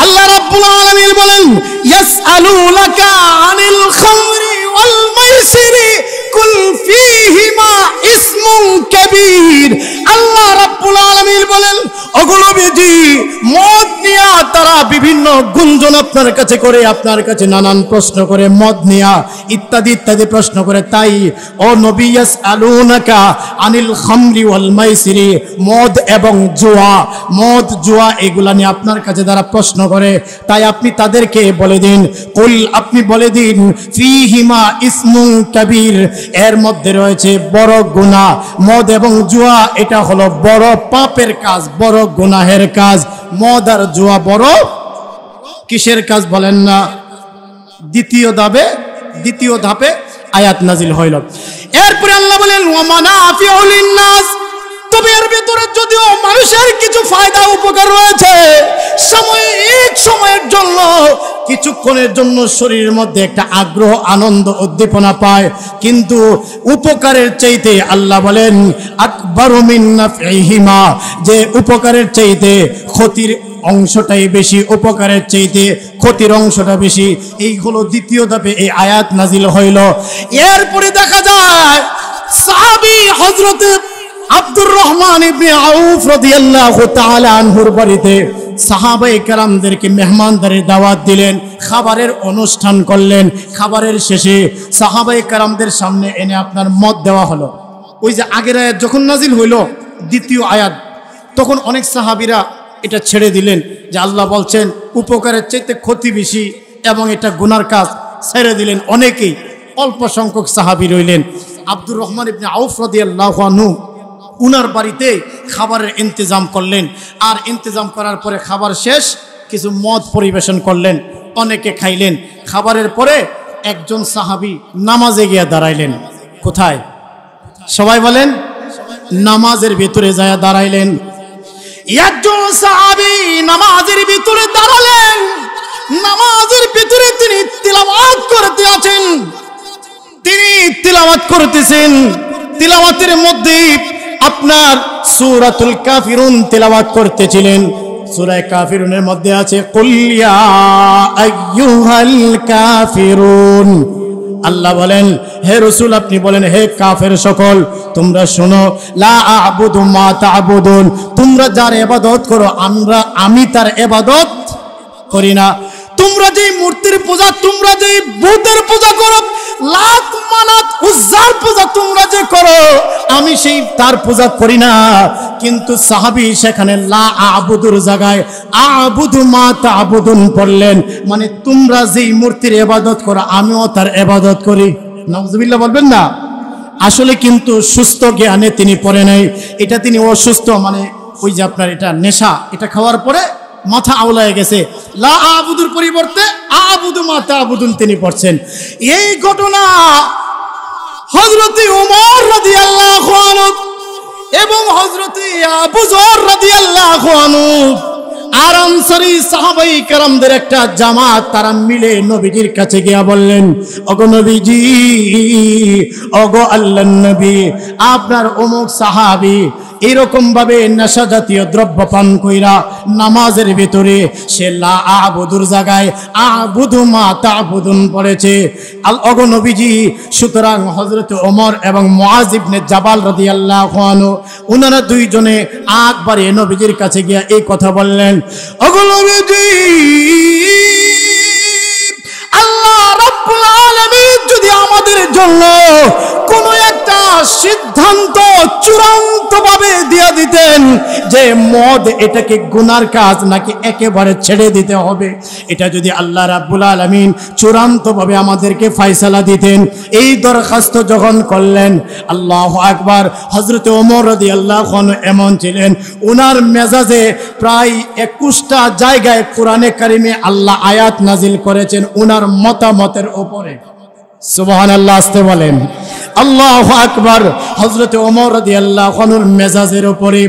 Speaker 1: আল্লাহ রাব্বুল আলামিন বলেন, ইয়াসআলুনাকা আনিল খামরি ওয়াল মাইসিরি কুল ফীহিমা ইসমুন কাবীর। আল্লাহ রাব্বুল আলামিন বলেন, ওগো নবীজি, মদ নিয়া তারা বিভিন্ন গুঞ্জন আপনার কাছে করে, আপনার কাছে নানান প্রশ্ন করে, মদ নিয়া ইত্যাদি ইত্যাদি প্রশ্ন করে। তাই ও নবী, ইয়াসআলুনাকা আনিল খামরি ওয়াল মাইসিরি, মদ এবং জুয়া, মদ জুয়া এগুলা নিয়ে আপনার কাছে যারা প্রশ্ন করে, তাই আপনি তাদেরকে বলে দিন, কুল, আপনি বলে দিন, ফীহিমা ইসমুন কাবীর, এর মধ্যে রয়েছে বড় গুনাহ। মদ এবং জুয়া এটা হলো বড় পাপের কাজ, বড় গুনাহের কাজ। মদ আর জুয়া বড় কিসের কাজ বলেন না? দ্বিতীয় ধাপে আয়াত নাজিল হইল। এরপরে আল্লাহ বলেন, ওয়া মানাফিউ লিন-নাস, তবে এর ভিতরে যদিও মানুষের কিছু ফায়দা উপকার রয়েছে, সাময়িক সময়ের জন্য, কিছুক্ষণের জন্য শরীরের মধ্যে একটা আগ্রহ, আনন্দ, উদ্দীপনা পায়, কিন্তু উপকারের চাইতে আল্লাহ বলেন আকবারু মিন নাফইহিমা, যে উপকারের চাইতে ক্ষতির অংশটাই বেশি, উপকারের চাইতে ক্ষতির অংশটা বেশি। এই হলো দ্বিতীয় ধাপে এই আয়াত নাজিল হইল। এরপরে দেখা যায় সাহাবী হযরত আব্দুর রহমান ইবনে আউফ রাদিয়াল্লাহু তাআলা আনহুর বাড়িতে সাহাবায়ে কেরামদেরকে মেহমানদারির দাওয়াত দিলেন, খাবারের অনুষ্ঠান করলেন। খাবারের শেষে সাহাবায়ে কেরামদের সামনে এনে আপনার মদ দেওয়া হলো। ওই যে আগের আয়াত যখন নাজিল হইল, দ্বিতীয় আয়াত, তখন অনেক সাহাবীরা এটা ছেড়ে দিলেন যে আল্লাহ বলছেন উপকারের চাইতে ক্ষতি বেশি এবং এটা গুনার কাজ, ছেড়ে দিলেন অনেকেই। অল্প সংখ্যক সাহাবী রইলেন। আব্দুর রহমান ইবনে আউফ রাদিয়াল্লাহু আনহু উনার বাড়িতে খাবারের ইন্তজাম করলেন, আর ইন্তজাম করার পরে খাবার শেষ, কিছু মদ পরিবেশন করলেন, অনেকে খাইলেন। খাবারের পরে একজন সাহাবী নামাজে গিয়ে দাঁড়াইলেন। কোথায়? সবাই বলেন, নামাজের ভিতরে যায় দাঁড়াইলেন। একজন সাহাবী নামাজের ভিতরে দাঁড়ালেন, নামাজের ভিতরে তিনি তিলাওয়াত করতে আছেন, তিনি তিলাওয়াত করতেছেন। তিলাওয়াতের মধ্যে আপনার সূরাতুল কাফিরুন তিলাওয়াত করতেছিলেন। সূরা কাফিরুনের মধ্যে আছে কুল ইয়া আইয়ুহাল কাফিরুন। আল্লাহ বলেন, হে রাসূল আপনি বলেন, হে কাফের সকল, তোমরা শোনো, লা আ'বুদু মা তা'বুদুন, তোমরা যার ইবাদত করো আমি তার ইবাদত করি না। তোমরা যে মূর্তির পূজা, তোমরা যে বুতের পূজা করো, লাত মানাত উজ্জার পূজা তোমরা যে করো, আমি সেই তার পূজা করি না। কিন্তু সাহাবী সেখানে লা আ'বুদুর জায়গায় আ'বুদু মা তা'বুদুন পড়লেন, মানে তোমরা যেই মূর্তির ইবাদত করো আমিও তার ইবাদত করি। নাউজুবিল্লাহ বলবেন না? আসলে কিন্তু সুস্থ জ্ঞানে তিনি পড়ে নাই, এটা তিনি অসুস্থ, মানে ওই যে আপনার এটা নেশা, এটা খাওয়ার পরে মাথা আওলায় গেছে। লা আ'বুদুর পরিবর্তে আ'বুদু মা তা'বুদুন তিনি পড়ছেন। এই ঘটনা হযরত ওমর রাদিয়াল্লাহু আনহু এবং হযরত আবু যর রাদিয়াল্লাহু আনহু আর আনসারী সাহাবায়ে কেরামদের একটা জামাত, তারা মিলে নবীজির কাছে গিয়া বললেন, ওগো নবীজি, ওগো আল্লাহর নবী, আপনার অমুক সাহাবী এরকম ভাবে নেশা জাতীয় দ্রব্য পান কইরা নামাজের ভিতরে সে লা আবুদুর জায়গায় আবুদু মা তাবুদুন পড়েছে ওগো নবীজি। সুতরাং হযরত ওমর এবং মুআজ ইবনে জাবাল রাদিয়াল্লাহু আনহু ওনারা দুইজনে একবারে নবীজির কাছে গিয়া এই কথা বললেন, ওগো নবীজি, আল্লাহ রাব্বুল আলামিন যদি আমাদের জন্য কোন একটা সিদ্ধান্ত চূড়ান্তভাবে দিয়ে দিতেন যে মদ এটাকে গুনার কাজ নাকি একেবারে ছেড়ে দিতে হবে, এটা যদি আল্লাহ রাব্বুল আলামিন চূড়ান্তভাবে আমাদেরকে ফয়সালা দিতেন, এই দরখাস্ত যখন করলেন, আল্লাহু আকবার, হযরত ওমর রাদিয়াল্লাহু আনহু এমন ছিলেন, ওনার মেজাজে প্রায় 21টা জায়গায় কোরআনে কারিমে আল্লাহ আয়াত নাজিল করেছেন ওনার মতামতের উপরে। সুবহানাল্লাহ, আসতে বলেন আল্লাহু আকবার। হযরত ওমর রাদিয়াল্লাহু আনহুর মেজাজের উপরে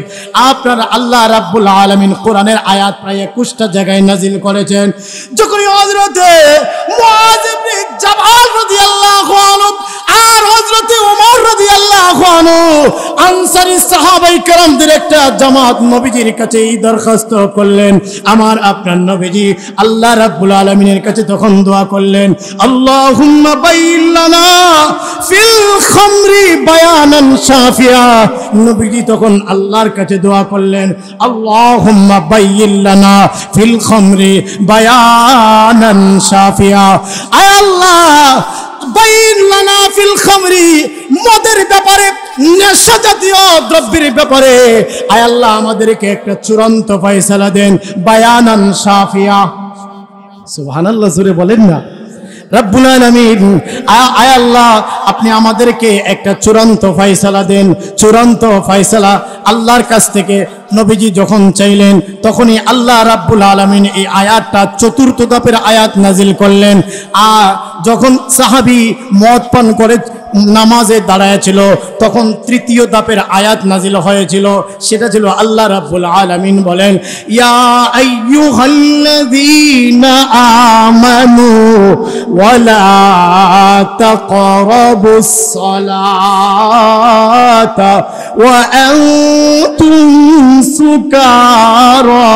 Speaker 1: আপনার আল্লাহ রাব্বুল আলামিন কোরআনের আয়াত প্রায় 21টা জায়গায় নাজিল করেছেন। যখন হযরত মুআজ ইবনে জাবাল রাদিয়াল্লাহু আনহু আর হযরত ওমর রাদিয়াল্লাহু আনহু আনসারী সাহাবায়ে কেরামদের একটা জামাত নবীজির কাছে এই দরখাস্ত করলেন, আমার আপনার নবীজি আল্লাহ রাব্বুল আলামিনের কাছে তখন দোয়া করলেন, আল্লাহুম্মা বাইয়িন লানা ফিল খামরি বায়ানান শাফিয়া। নবীজি তখন আল্লাহর কাছে দোয়া করলেন, আল্লাহুম্মা বাইয়িন লানা ফিল খামরি বায়ানান শাফিয়া। আয় আল্লাহ, বাইয়িন লানা ফিল খামরি, মদের ব্যাপারে, নেশা জাতীয় দ্রব্যের ব্যাপারে আয় আল্লাহ আমাদেরকে একটা চূড়ান্ত ফয়সালা দেন, বায়ানান শাফিয়া। সুবহানাল্লাহ, জোরে বলেন না। রব্বুল আলামিন, আয় আল্লাহ আপনি আমাদেরকে একটা চূড়ান্ত ফয়সালা দেন। চূড়ান্ত ফয়সালা আল্লাহর কাছ থেকে নবীজি যখন চাইলেন তখনই আল্লাহ রাব্বুল আলামিন এই আয়াতটা চতুর্থ ধাপের আয়াত নাজিল করলেন। আর যখন সাহাবী মদ পান করে নামাজে দাঁড়ায়ছিল তখন তৃতীয় ধাপের আয়াত নাজিল হয়েছিল, সেটা ছিল আল্লাহ রাব্বুল আলামিন বলেন, ইয়া আইয়ুহাল্লাযীনা আমানু ওয়ালা তাকরাবুস সালাতা ওয়া আনতুম সুকারা,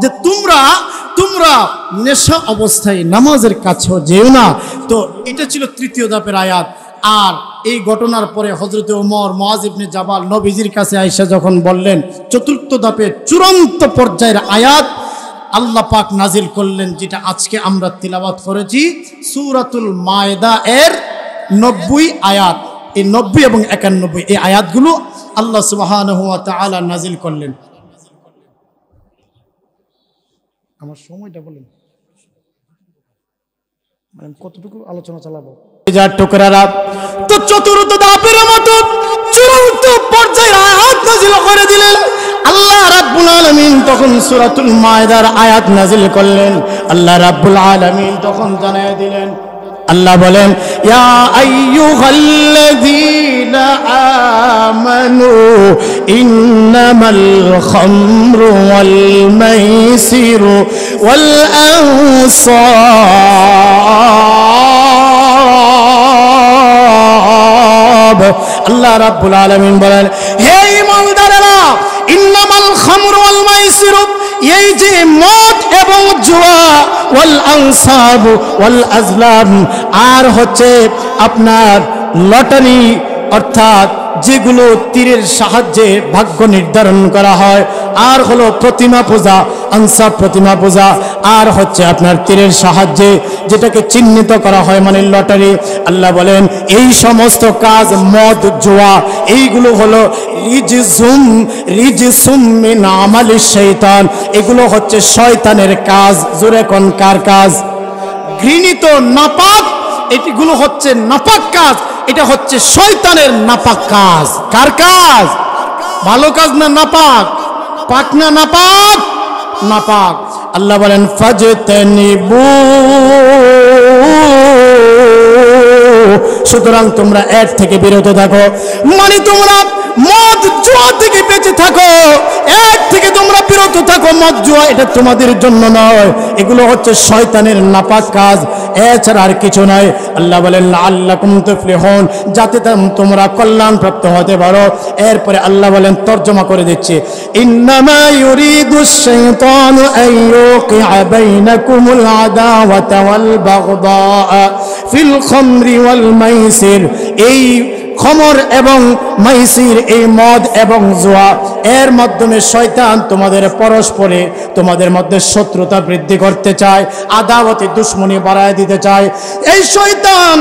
Speaker 1: যে তোমরা নেশা অবস্থায় নামাজের কাছেও যেও না। তো এটা ছিল তৃতীয় ধাপের আয়াত। আর এই ঘটনার পরে হযরত ওমর মুআজ ইবনে জাবাল নবীজির কাছে আয়েশা যখন বললেন, চতুর্থ ধাপে চূড়ান্ত পর্যায়ের আয়াত আল্লাহ পাক নাজিল করলেন, যেটা আজকে আমরা তিলাওয়াত করেছি, সূরাতুল মায়েদা এর 90 আয়াত। এই 90 এবং 91 এই আয়াতগুলো আল্লাহ সুবহানাহু ওয়া তাআলা নাজিল করলেন। আমার সময়টা বলেন, মানে কতটুকু আলোচনা চালাবো? তো চতুর্থ ধাপের মতো চূড়ান্ত পর্যায়ের আয়াত নাজিল করে দিলেন আল্লাহ রাব্বুল আলামিন। তখন সূরাতুল মায়েদার আয়াত নাজিল করলেন। আল্লাহ রাব্বুল আলামিন তখন জানায় দিলেন, আল্লাহ বলেন, ইয়া আইয়ুহাল্লাযীনা আমানু ইন্নামাল খামরু ওয়াল মাইসিরু ওয়াল আনসাব। আল্লাহ রাব্বুল আলামিন বলেন, হে ঈমানদারেরা, ইন্নামাল খামরু ওয়াল মাইসিরু, এই যে মদ এবং জুয়া, ওয়াল আনসাব ওয়াল আজলাম, আর হচ্ছে আপনার লটারি, অর্থাৎ যেগুলো তীরের সাহায্যে ভাগ্য নির্ধারণ করা হয়, আর হলো প্রতিমা পূজা, আনসাব প্রতিমা পূজা, আর হচ্ছে আপনার তীরের সাহায্যে যেটাকে চিহ্নিত করা হয় মানে লটারি। আল্লাহ বলেন এই সমস্ত কাজ, মদ জুয়া, এইগুলো হলো রিজসুম মিন আমালিশ শাইতান, এগুলো হচ্ছে শয়তানের কাজ। জোরে কোন কার কাজ? ঘৃণিত নাপাক, এগুলো হচ্ছে নাপাক কাজ, এটা হচ্ছে শয়তানের নাপাক কাজ। কার কাজ? ভালো কাজ না নাপাক? পাক না নাপাক? নাপাক। আল্লাহ বলেন ফাজতানিবু, সুতরাং তোমরা এর থেকে বিরত থাকো, মানে তোমরা মদ জুয়া থেকে বেঁচে থাকো, এর থেকে তোমরা বিরত থাকো। মদ জুয়া এটা তোমাদের জন্য নয়, এগুলো হচ্ছে শয়তানের নাপাক কাজ, এছাড়া আর কিছু নয়। আল্লাহ বলেন লাআল্লাকুম তুফলিহুন, যাতে তোমরা কল্যাণ প্রাপ্ত হতে পারো। এরপরে আল্লাহ বলেন, তরজমা করে দিচ্ছি, ইন্নামা ইউরিদুশ শাইতানু আন ইউকিআ বাইনাকুমুল আদাওয়াতা ওয়াল বাগদা ফিল খামরি ওয়াল মাইসির। এই খমর এবং মাইসির, এই মদ এবং জুয়া, এর মাধ্যমে শয়তান তোমাদের পরস্পরে তোমাদের মধ্যে শত্রুতা বৃদ্ধি করতে চায়, আদাওয়াতে দুশমনী বাড়ায় দিতে চায়। এই শয়তান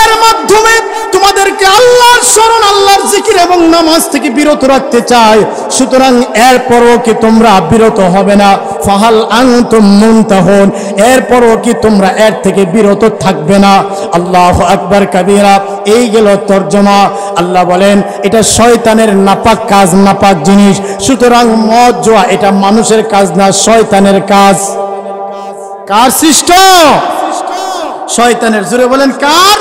Speaker 1: এর মাধ্যমে তোমাদেরকে আল্লাহর স্মরণ, আল্লাহর জিকির এবং নামাজ থেকে বিরত রাখতে চায়। সুতরাং এরপরও কি তোমরা বিরত হবে না? ফাহাল আনতুম মুনতাহুন, এরপরও কি তোমরা এর থেকে বিরত থাকবে না? আল্লাহু আকবার কাবীরা। এই গেল তরজমা। আল্লাহ বলেন এটা শয়তানের নাপাক কাজ, নাপাক জিনিস। সুতরাং মদ জুয়া এটা মানুষের কাজ না, শয়তানের কাজ। কার সৃষ্ট? শয়তানের। জোরে বলেন কার?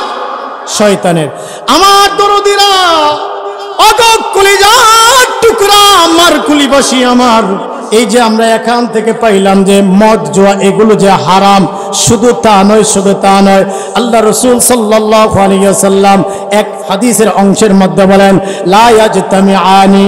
Speaker 1: শয়তানের। আমার দরদিরা, অগক কলিজার টুকরা, আমার কুলিবাসী আমার, এই যে আমরা এখান থেকে পাইলাম যে মদ জুয়া এগুলো যে হারাম, শুধু তা নয়, শুধু তা নয়, আল্লাহ রাসূল সাল্লাল্লাহু আলাইহি ওয়াসাল্লাম এক হাদিসের অংশের মধ্যে বলেন, লা ইয়াজতামিআনি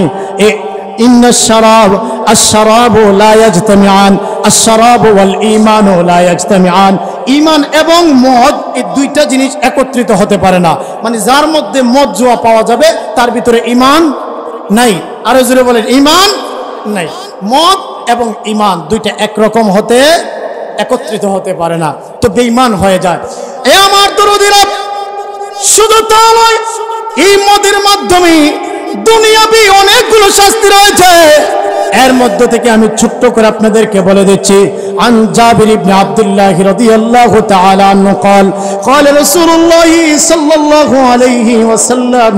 Speaker 1: ইন্নাশ শারাব আশ-শারাবু লা ইয়াজতামিআন আশ-শারাবু ওয়াল ঈমানু লা ইয়াজতামিআন। ঈমান এবং মদ এই দুইটা জিনিস একত্রিত হতে পারে না। মানে যার মধ্যে মদ জুয়া পাওয়া যাবে তার ভিতরে ঈমান নাই। আরো জোরে বলেন, ঈমান নাই। মদ এবং ঈমান দুইটা একরকম হতে, একত্রিত হতে পারে না, তো বেঈমান হয়ে যায়। এ আমার দরদিরা, শুধু তা নয়, এই মদের মাধ্যমে দুনিয়াবি অনেকগুলো শাস্তি রয়েছে। এর মধ্য থেকে আমি ছোট্ট করে আপনাদেরকে বলে দিচ্ছি। আন জাবির ইবনে আব্দুল্লাহ রাদিয়াল্লাহু তাআলা আনহু قال قال رسول الله صلى الله عليه وسلم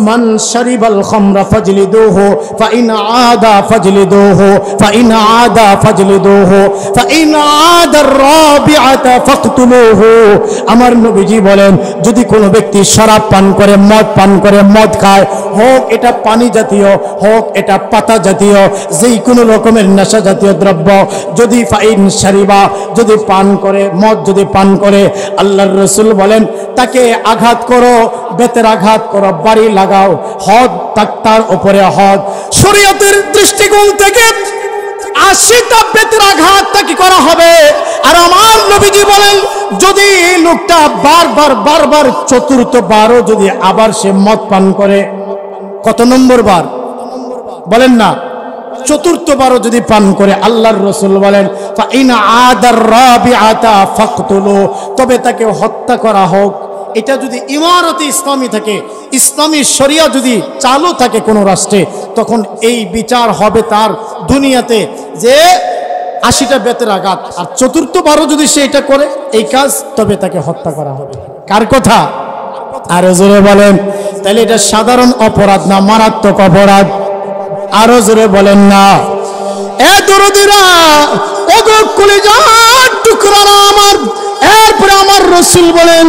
Speaker 1: من شرب الخمر فاجلدوه فإن عاد فاجلدوه فإن عاد فاجلدوه فإن عاد الرابعة فاقتلوه। আমার নবীজি বলেন, যদি কোনো ব্যক্তি শরাব পান করে, মদ পান করে, মদ খায়, হোক এটা পানি জাতীয়, হোক এটা পাতা জাতীয়, যেই কোনো রকমের নেশা জাতীয় দ্রব্য, যদি ফাইন শারিবা, যদি পান করে, মদ যদি পান করে, আল্লাহর রাসূল বলেন তাকে আঘাত করো, বেতের আঘাত করো, বাড়ি লাগাও, হদ তার উপরে হদ। শরীয়তের দৃষ্টিকোণ থেকে 80টা বেতের আঘাত তাকে করা হবে। আর আমার নবীজি বলেন, যদি এই লোকটা বারবার বারবার চতুর্থ বারও যদি আবার সে মদ পান করে, কত নম্বর বার বলেন না, চতুর্থবারও যদি পান করে, আল্লাহর রাসূল বলেন ফাইন আদার রাবিআতা ফাকতুলু, তবে তাকে হত্যা করা হোক। এটা যদি ইমারতে ইসলামী থাকে, ইসলামী শরিয়া যদি চালু থাকে কোনো রাষ্ট্রে, তখন এই বিচার হবে তার দুনিয়াতে যে 80টা বেতের আঘাত। আর চতুর্থবারও যদি সে এটা করে এই কাজ, তবে তাকে হত্যা করা হবে। কার কথা? আরো জোরে বলেন। তাহলে এটা সাধারণ অপরাধ না, মারাত্মক অপরাধ? আরো জোরে বলেন না। এ দরদিরা, ওগো কলিজার টুকরারা আমার, এরপরে আমার রাসূল বলেন,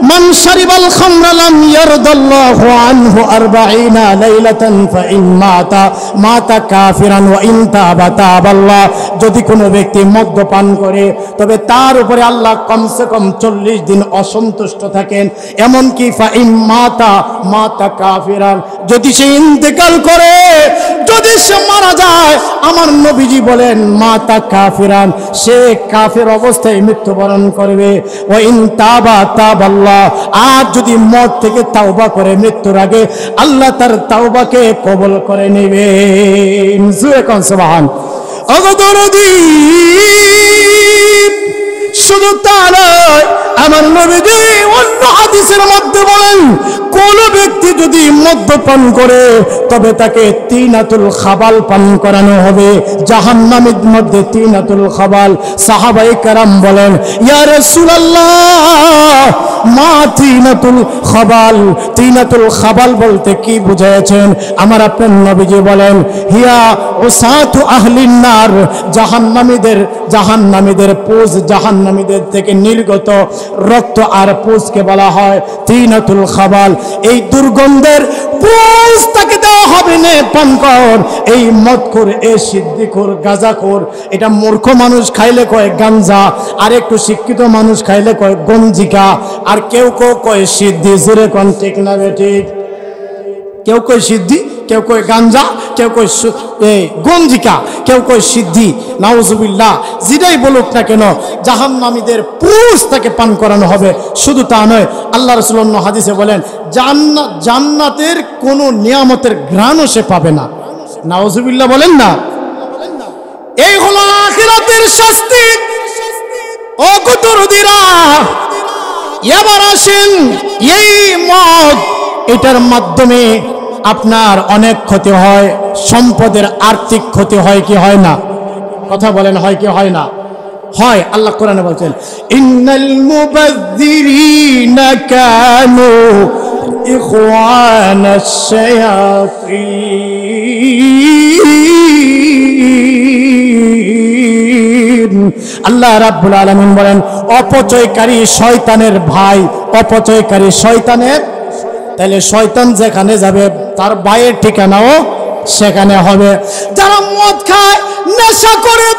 Speaker 1: মান শারিবাল খামরা লাম ইয়ারদাল্লাহু আনহু 40 লাইলাতান ফাইন মাতা মাতা কাফিরান ওয়া ইন তাবা তাবাল্লাহ। যদি কোনো ব্যক্তি মদ্যপান করে, তবে তার উপরে আল্লাহ কমসে কম 40 দিন অসন্তুষ্ট থাকেন। এমনকি ফাইন মাতা মাতা কাফিরান, যদি সে ইন্তেকাল করে, যদি সে মারা যায়, আমার নবীজি বলেন মাতা কাফিরান, সে কাফের অবস্থায় মৃত্যুবরণ করবে। ওয়া ইন তাবা তাবাল্লাহ, আর যদি মদ থেকে তাওবা করে মৃত্যুর আগে, আল্লাহ তার তাওবাকে কবুল করে নেবেন। জোরে কোন সুবহান। ওগো দরদি, শুধু তা নয়, আমার নবীজি অন্য হাদিসের মধ্যে বলেন, কোন ব্যক্তি যদি মদ্যপান করে, তবে তাকে তিনাতুল খাবাল পান করানো হবে। জাহান্নামের মধ্যে তিনাতুল খাবাল। সাহাবায়ে কেরাম বলেন, ইয়া রাসূলুল্লাহ, মা তিনাতুল খাবাল? তিনাতুল খাবাল বলতে কি বুঝাচ্ছেন? আমার আপনার নবীজি বলেন, হিয়া উসাতু আহলিন নার, জাহান্নামীদের পোজ, জাহান্নাম জাহান্নামীদের থেকে নির্গত রক্ত আর পুঁজকে বলা হয় তিনাতুল খাবাল। এই দুর্গন্ধের পুঁজ তাকে দেওয়া হবে না পান কর। এই মদখোর, এই সিদ্দিখোর, গাঁজাখোর, এটা মূর্খ মানুষ খাইলে কয় গাঞ্জা, আর একটু শিক্ষিত মানুষ খাইলে কয় গঞ্জিকা, আর কেউ কেউ কয় সিদ্ধি। জোরে কোন ঠিক না বেঠিক? কেউ কয় সিদ্ধি, কেউ কয় গাঞ্জা, কেউ কয় গঞ্জিকা, কেউ কয় সিদ্ধি। নাউজুবিল্লাহ, যেটাই বলুক না কেন জাহান্নামীদের পুরুষ তাকে পান করানো হবে। শুধু তা নয়, আল্লাহ রাসূল অন্য হাদিসে বলেন জান্নাতের কোনো নিয়ামতের ঘ্রাণও সে পাবে না। নাউজুবিল্লাহ বলেন না। এই হলো আখিরাতের শাস্তি। ও কুতুরদিরা, এবার আসেন, এই মদ, এটার মাধ্যমে আপনার অনেক ক্ষতি হয়। সম্পদের আর্থিক ক্ষতি হয় কি হয় না? কথা বলেন, হয় কি হয় না? হয়। আল্লাহ কোরআনে বলছেন ইন্নাল মুবাযযিরিনা কানু ইখওয়ানাশ শায়াতিন। আল্লাহ রাব্বুল আলামিন বলেন অপচয়কারী শয়তানের ভাই। অপচয়কারী শয়তানের, তাহলে শয়তান যেখানে যাবে তার ভাইয়ের ঠিকানাও সেখানে হবে। যারা মদ খায়, নেশা করে,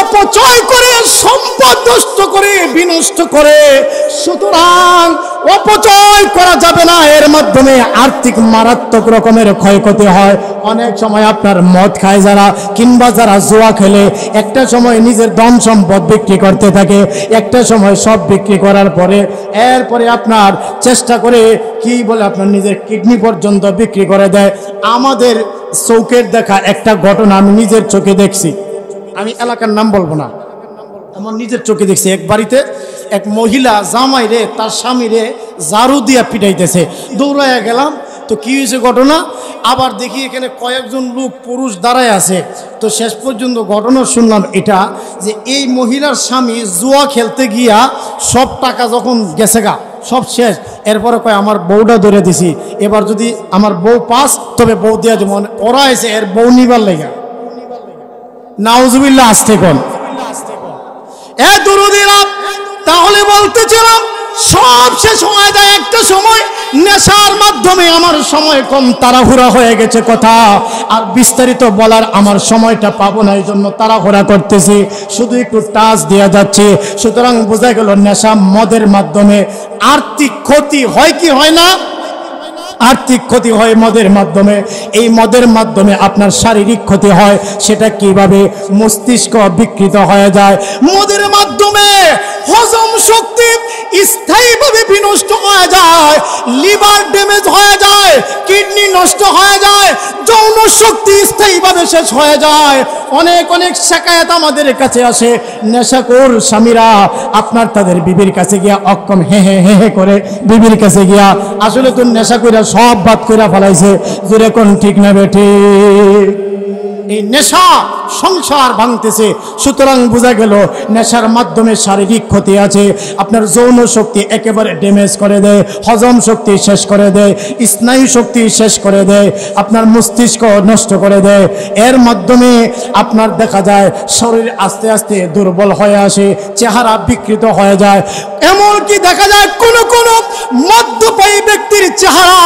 Speaker 1: অপচয় করে, সম্পদ নষ্ট করে, বিনষ্ট করে, সুতরাং অপচয় করা যাবে না। এর মাধ্যমে আর্থিক মারাত্মক রকমের ক্ষয়ক্ষতি হয়। অনেক সময় আপনার মদ খায় যারা, কিংবা যারা জুয়া খেলে, একটা সময় নিজের ধন সম্পদ বিক্রি করতে থাকে, একটা সময় সব বিক্রি করার পরে এরপরে আপনার চেষ্টা করে কি বলে আপনার নিজের কিডনি পর্যন্ত বিক্রি করে দেয়। আমাদের চোখের দেখা একটা ঘটনা আমি নিজের চোখে দেখছি। আমি এলাকার নাম বলবো না, আমার নিজের চোখে দেখছি। এক বাড়িতে এক মহিলা জামাই রে তার স্বামী রে ঝাড়ু দিয়া পিটাইতেছে। দৌড়াইয়া গেলাম, তো কি হয়েছে ঘটনা, আবার দেখি এখানে কয়েকজন লোক পুরুষ দাঁড়ায় আছে। তো শেষ পর্যন্ত ঘটনা শুনলাম এটা, যে এই মহিলার স্বামী জুয়া খেলতে গিয়া সব টাকা যখন গেছে গা, সব শেষ, এরপরে কয় আমার বউটা ধরে দিছি, এবার যদি আমার বউ পাস তবে বউ দিয়া দেবো। ওরা এসে এর বউ নিবার লেগা। নাউজুবিল্লাহ, আসতে কোন এ দুরুদিরা। তাহলে বলতেছিলাম সব শেষ হয়ে যায় একটা সময়। নেশার মাধ্যমে আমার সময় কম, তাড়াহুড়া হয়ে গেছে কথা, আর বিস্তারিত বলার আমার সময়টা পাবো না, এই জন্য তাড়াহুড়া করতেছি, শুধু একটু টাচ দেওয়া যাচ্ছে। সুতরাং বোঝা গেল নেশা, মদের মাধ্যমে আর্থিক ক্ষতি হয় কি হয় না? আর্থিক ক্ষতি হয় মদের মাধ্যমে। এই মদের মাধ্যমে আপনার শারীরিক ক্ষতি হয়। সেটা কিভাবে? মস্তিষ্ক বিকৃত হয়ে যায়। মদের মাধ্যমে হজম শক্তি স্থায়ীভাবে বিনষ্ট হয়ে যায়, লিভার ড্যামেজ হয়ে যায়, কিডনি নষ্ট হয়ে যায়, যৌন শক্তি স্থায়ীভাবে শেষ হয়ে যায়। অনেক অনেক শিকায়ত আমাদের কাছে আসে। নেশাখোর স্বামীরা আপনার তাদের বিবির কাছে গিয়া অক্ষম হে হে হে হে করে বিবির কাছে গিয়া, আসলে তো নেশা করে সব বাদ করে ফেলাইছে। জোরে কোন ঠিক না বেঠিক? এই নেশা সংসার ভাঙতেছে। সুতরাং বোঝা গেল নেশার মাধ্যমে শারীরিক ক্ষতি আছে। আপনার যৌন শক্তি একেবারে ড্যামেজ করে দেয়, হজম শক্তি শেষ করে দেয়, স্নায়ু শক্তি শেষ করে দেয়, আপনার মস্তিষ্ক নষ্ট করে দেয়। এর মাধ্যমে আপনার দেখা যায় শরীর আস্তে আস্তে দুর্বল হয়ে আসে, চেহারা বিকৃত হয়ে যায়। এমনকি দেখা যায় কোন কোন মদ্যপায়ী ব্যক্তির চেহারা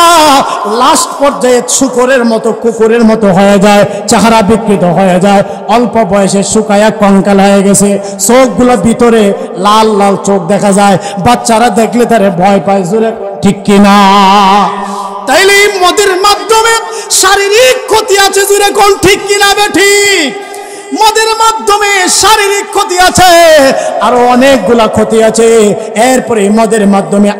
Speaker 1: লাস্ট পর্যায়ে শুকরের মতো, কুকুরের মতো হয়ে যায়, চেহারা বিকৃত হয়ে যায়। অল্প বয়সে শুকায়া কঙ্কাল হয়ে গেছে, চোখগুলো ভিতরে লাল লাল চোখ দেখা যায়। বাচ্চারা দেখলে তারে ভয় পায়। জোরে ঠিক কিনা? তাইলে মদের মাধ্যমে শারীরিক ক্ষতি আছে। জোরে কোন ঠিক কিনা বেঠিক? মদের মাধ্যমে শারীরিক ক্ষতি আছে, আরো অনেকগুলা ক্ষতি আছে। এরপরে মদের মাধ্যমে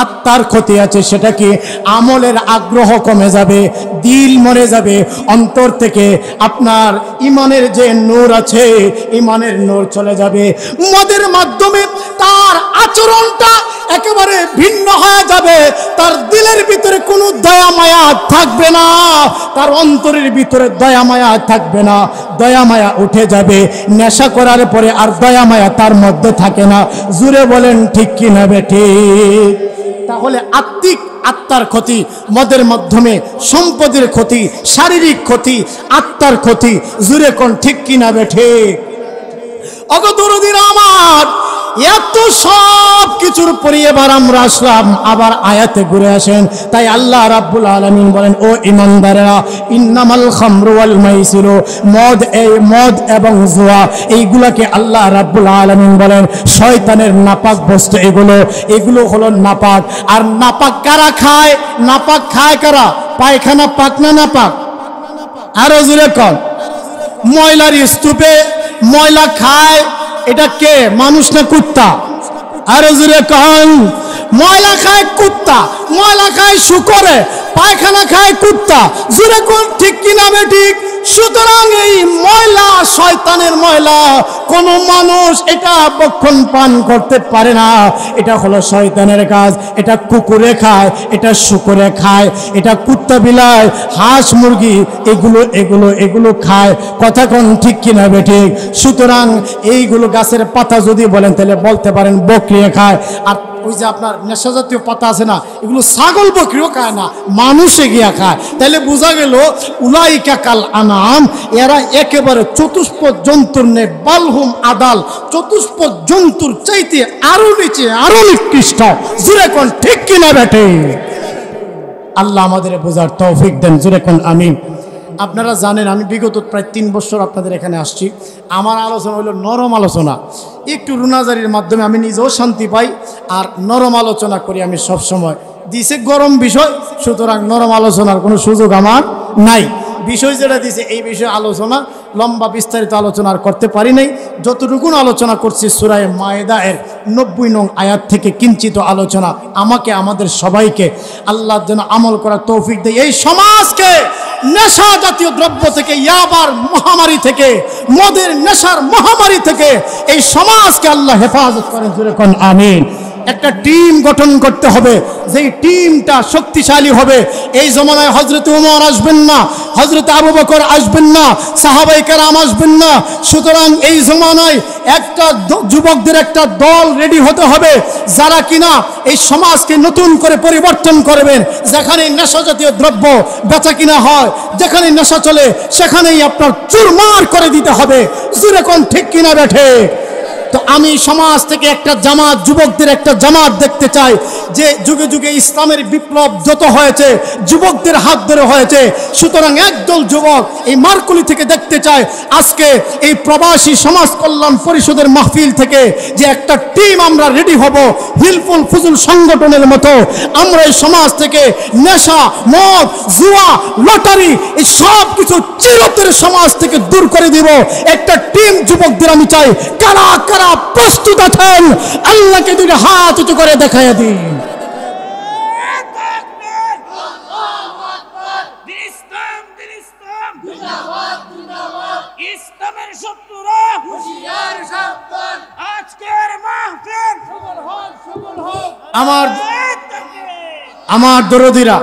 Speaker 1: আত্মার ক্ষতি আছে। সেটা কি? আমলের আগ্রহ কমে যাবে, দিল মরে যাবে, অন্তর থেকে আপনার ইমানের যে নূর আছে, ইমানের নূর চলে যাবে। মদের মাধ্যমে তার আচরণটা একেবারে ভিন্ন হয়ে যাবে। তার দিলের ভিতরে কোনো দয়া মায়া থাকবে না, তার অন্তরের ভিতরে দয়া মায়া থাকবে না, দয়া মায়া উঠে যাবে। নেশা করার পরে আর দয়া মায়া তার মধ্যে থাকে না। জুড়ে বলেন ঠিক কি না বেঠিক? তাহলে আত্মার ক্ষতি মদের মাধ্যমে, সম্পদের ক্ষতি, শারীরিক ক্ষতি, আত্মার ক্ষতি। জুড়ে কোন ঠিক কি না বেঠিক? অগদরদির আমার এত সব কিছুর পরে এবার আমরা আসলাম আবার আয়াতে ঘুরে আসেন। তাই আল্লাহ রাব্বুল আলামিন বলেন, ও ঈমানদারেরা, ইন্নামাল খামরু ওয়াল মাইসিরু, মদ এবং জুয়া, এইগুলাকে আল্লাহ রাব্বুল আলামিন বলেন শয়তানের নাপাক বস্তু। এগুলো হলো নাপাক। আর নাপাক কারা খায়? নাপাক খায় কারা? পায়খানা পাক না নাপাক? আরো জোরে কর। ময়লার স্তূপে ময়লা খায়, এটা কে? মানুষ না কুত্তা? আরো জোরে কন। ময়লা খায় কুত্তা, ময়লা খায় শুকরে, পায়খানা খায় কুত্তা। জোরে কোন ঠিক কিনা বেঠিক? সুতরাং এই ময়লা শয়তানের ময়লা, কোন মানুষ এটা বক্ষণ পান করতে পারে না। এটা হলো শয়তানের কাজ। এটা কুকুরে খায়, এটা শুকরে খায়, এটা কুত্তা বিলাই, হাঁস মুরগি এগুলো খায়। কথা কোন ঠিক কিনা বেঠিক? সুতরাং এইগুলো গাছের পাতা যদি বলেন তাহলে বলতে পারেন বকরিয়ে খায়। আর ওই যে আপনার নেশা জাতীয় পাতা আছে না, এগুলো ছাগল বকরিও খায় না, মানুষে গিয়া খায়। তাহলে বোঝা গেল উলাইকা কাল আনাম, এরা একেবারে চতুষ্পদ জন্তুর নে, বালহুম আদাল, চতুষ্পদ জন্তুর চাইতে আরো নিচে, আরো নিকৃষ্ট। জোরে কোন ঠিক কিনা বেটে? আল্লাহ আমাদের বোঝার তৌফিক দেন। জোরে কোন আমিন। আপনারা জানেন আমি বিগত প্রায় 3 বছর আপনাদের এখানে আসছি। আমার আলোচনা হলো নরম আলোচনা। একটু রুনাজারির মাধ্যমে আমি নিজেও শান্তি পাই, আর নরম আলোচনা করি আমি সব সময়। দিছে গরম বিষয়, সুতরাং নরম আলোচনার কোনো সুযোগ আমার নাই। বিষয় যেটা দিছে এই বিষয়ে আলোচনা লম্বা বিস্তারিত আলোচনা আর করতে পারি নাই। যতটুকু আলোচনা করছি সূরা মায়েদা এর 90 নং আয়াত থেকে কিঞ্চিত আলোচনা। আমাকে আমাদের সবাইকে আল্লাহর জন্য আমল করার তৌফিক দেয়। এই সমাজকে নেশা জাতীয় দ্রব্য থেকে, ইয়াবার মহামারী থেকে, মদের নেশার মহামারী থেকে এই সমাজকে আল্লাহ হেফাজত করেন। জোরে কোন আমিন। একটা টিম গঠন করতে হবে, যেই টিমটা শক্তিশালী হবে। এই জমানায় হযরত ওমর আসবেন না, হযরত আবু বকর আসবেন না, সাহাবায়ে কেরাম আসবেন না। সুতরাং এই জমানায় একটা যুবকদের একটা দল রেডি হতে হবে, যারা কিনা এই সমাজকে নতুন করে পরিবর্তন করবেন। যেখানে নেশা জাতীয় দ্রব্য বেচা কিনা হয়, যেখানে নেশা চলে, সেখানেই আপনার চুরমার করে দিতে হবে। জোরে কোন ঠিক কিনা বেঠে? তো আমি সমাজ থেকে একটা জামাত, যুবকদের একটা জামাত দেখতে চাই, যে যুগে যুগে ইসলামের বিপ্লব যত হয়েছে যুবকদের হাত ধরে হয়েছে। সুতরাং একদল যুবক এই মার্কুলি থেকে দেখতে চায় আজকে এই প্রবাসী সমাজ কল্যাণ পরিষদের মাহফিল থেকে যে একটা টিম আমরা রেডি হব, হিলফুল ফুজুল সংগঠনের মতো আমরা এই সমাজ থেকে নেশা, মদ, জুয়া, লটারি এই সব কিছু চিরতরে সমাজ থেকে দূর করে দিব। একটা টিম যুবকদের আমি চাই। কারা কারা প্রস্তুত আছেন? আল্লাহকে দুটো হাত উঁচু করে দেখাইয়া দিন। আমার দরদিরা,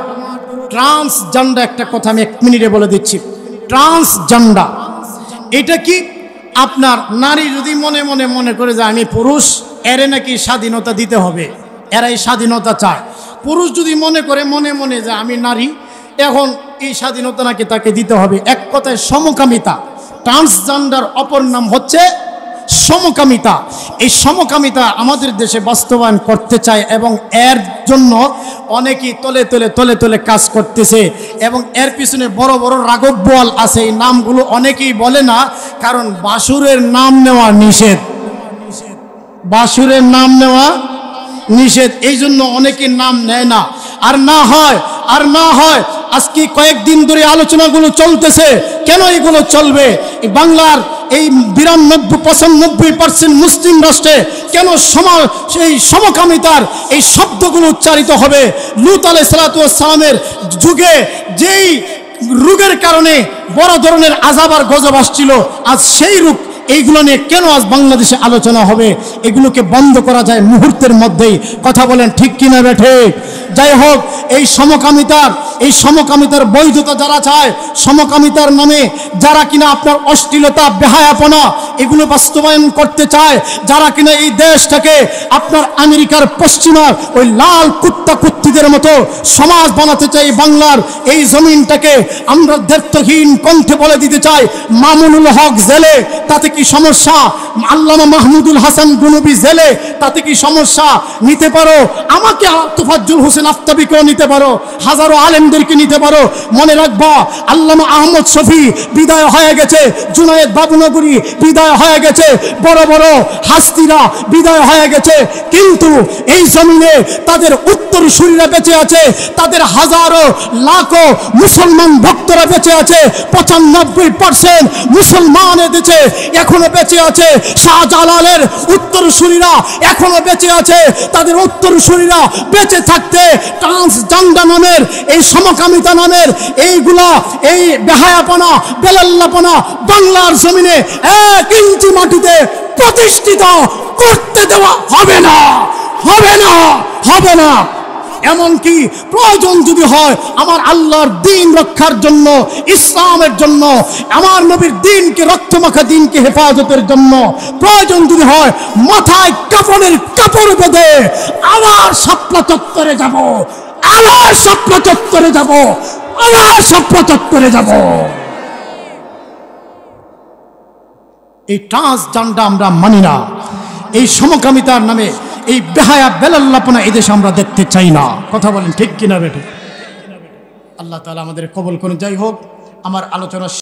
Speaker 1: ট্রান্সজেন্ডার একটা কথা আমি 1 মিনিটে বলে দিচ্ছি। ট্রান্সজেন্ডার এটা কি? আপনার নারী যদি মনে করে যে আমি পুরুষ, এরে নাকি স্বাধীনতা দিতে হবে, এরাই স্বাধীনতা চায়। পুরুষ যদি মনে করে মনে যে আমি নারী, এখন এই স্বাধীনতা নাকি তাকে দিতে হবে। এক কথায় সমকামিতা। ট্রান্সজেন্ডার অপর নাম হচ্ছে সমকামিতা। এই সমকামিতা আমাদের দেশে বাস্তবায়ন করতে চায় এবং এর জন্য অনেকেই তলে তলে কাজ করতেছে এবং এর পিছনে বড় বড় রাঘব বোয়াল আছে। এই নামগুলো অনেকেই বলে না, কারণ বাসুরের নাম নেওয়া নিষেধ। বাসুরের নাম নেওয়া নিষেধ, এই জন্য অনেকের নাম নেয় না। আর না হয় আজকে কয়েকদিন ধরে আলোচনাগুলো চলতেছে। কেন এগুলো চলবে? বাংলার এই 92-95% মুসলিম রাষ্ট্রে কেন সেই সমকামিতার এই শব্দগুলো উচ্চারিত হবে? লূত আলাইহিস সালামের যুগে যেই রোগের কারণে বড় ধরনের আযাব আর গজব আসছিল, আজ সেই রোগ, এইগুলো নিয়ে কেন আজ বাংলাদেশে আলোচনা হবে? এগুলোকে বন্ধ করা যায় মুহূর্তের মধ্যেই। কথা বলেন ঠিক কিনা বেঠে? যাই হোক, এই সমকামিতার বৈধতা যারা চায়, সমকামিতার নামে যারা কিনা আপনার অশ্লীলতা, বেহায়াপনা এগুলো বাস্তবায়ন করতে চায়, যারা কিনা এই দেশটাকে আপনার আমেরিকার পশ্চিমা ওই লাল কুত্তা কুত্তিদের মতো সমাজ বানাতে চাই। বাংলার এই জমিনটাকে আমরা দায়িত্বহীন কণ্ঠে বলে দিতে চাই, মামুনুল হক জেলে, তাতে কি সমস্যা? আল্লামা মাহমুদুল হাসান গনবী জেলে, তাতে কি সমস্যা? নিতে পারো, আমাকে তোফাজ্জল হোসেন আফতাবিকেও নিতে পারো, হাজারো আলেমদেরকে নিতে পারো। মনে রাখবা, আল্লামা আহমদ শফি বিদায় হয়ে গেছে, জুনায়েদ বাবুনগরী বিদায় হয়ে গেছে, বড় বড় হাস্তিরা বিদায় হয়ে গেছে, কিন্তু এই জমিনে তাদের উত্তরসূরিরা বেঁচে আছে, তাদের হাজারো লাখো মুসলমান ভক্তরা বেঁচে আছে। 95% মুসলমান এদেশে এখনো বেঁচে আছে। শাহজালালের উত্তরসূরিরা এখনো বেঁচে আছে, তাদের উত্তরসূরিরা বেঁচে থাকতে ট্রান্সজেন্ডার নামের এই সমকামিতা নামের এইগুলা, এই বেহায়াপনা বেলাল্লাপনা বাংলার জমিনে 1 ইঞ্চি মাটিতে প্রতিষ্ঠিত করতে দেওয়া হবে না, হবে না, হবে না। এমনকি প্রয়োজন যদি হয় আমার আল্লাহর দ্বীন রক্ষার জন্য, ইসলামের জন্য, আমার নবীর দ্বীনকে রক্তমাখা দ্বীনকে হেফাজতের জন্য প্রয়োজন যদি হয়, মাথায় কাফনের কাপড় বেঁধে আবার শাপলা চত্বরে যাব, আবার শাপলা চত্বরে যাব, আবার শাপলা চত্বরে যাব। এই ট্রান্সজেন্ডার আমরা মানি না। এই সমকামিতার নামে এই বেহায়া বেলাল্লাপনা এদেশে আমরা দেখতে চাই না। কথা বলেন ঠিক কিনা বেটে? আল্লাহ তাআলা আমাদের কবুল করুন। যাই হোক, আমার আলোচনা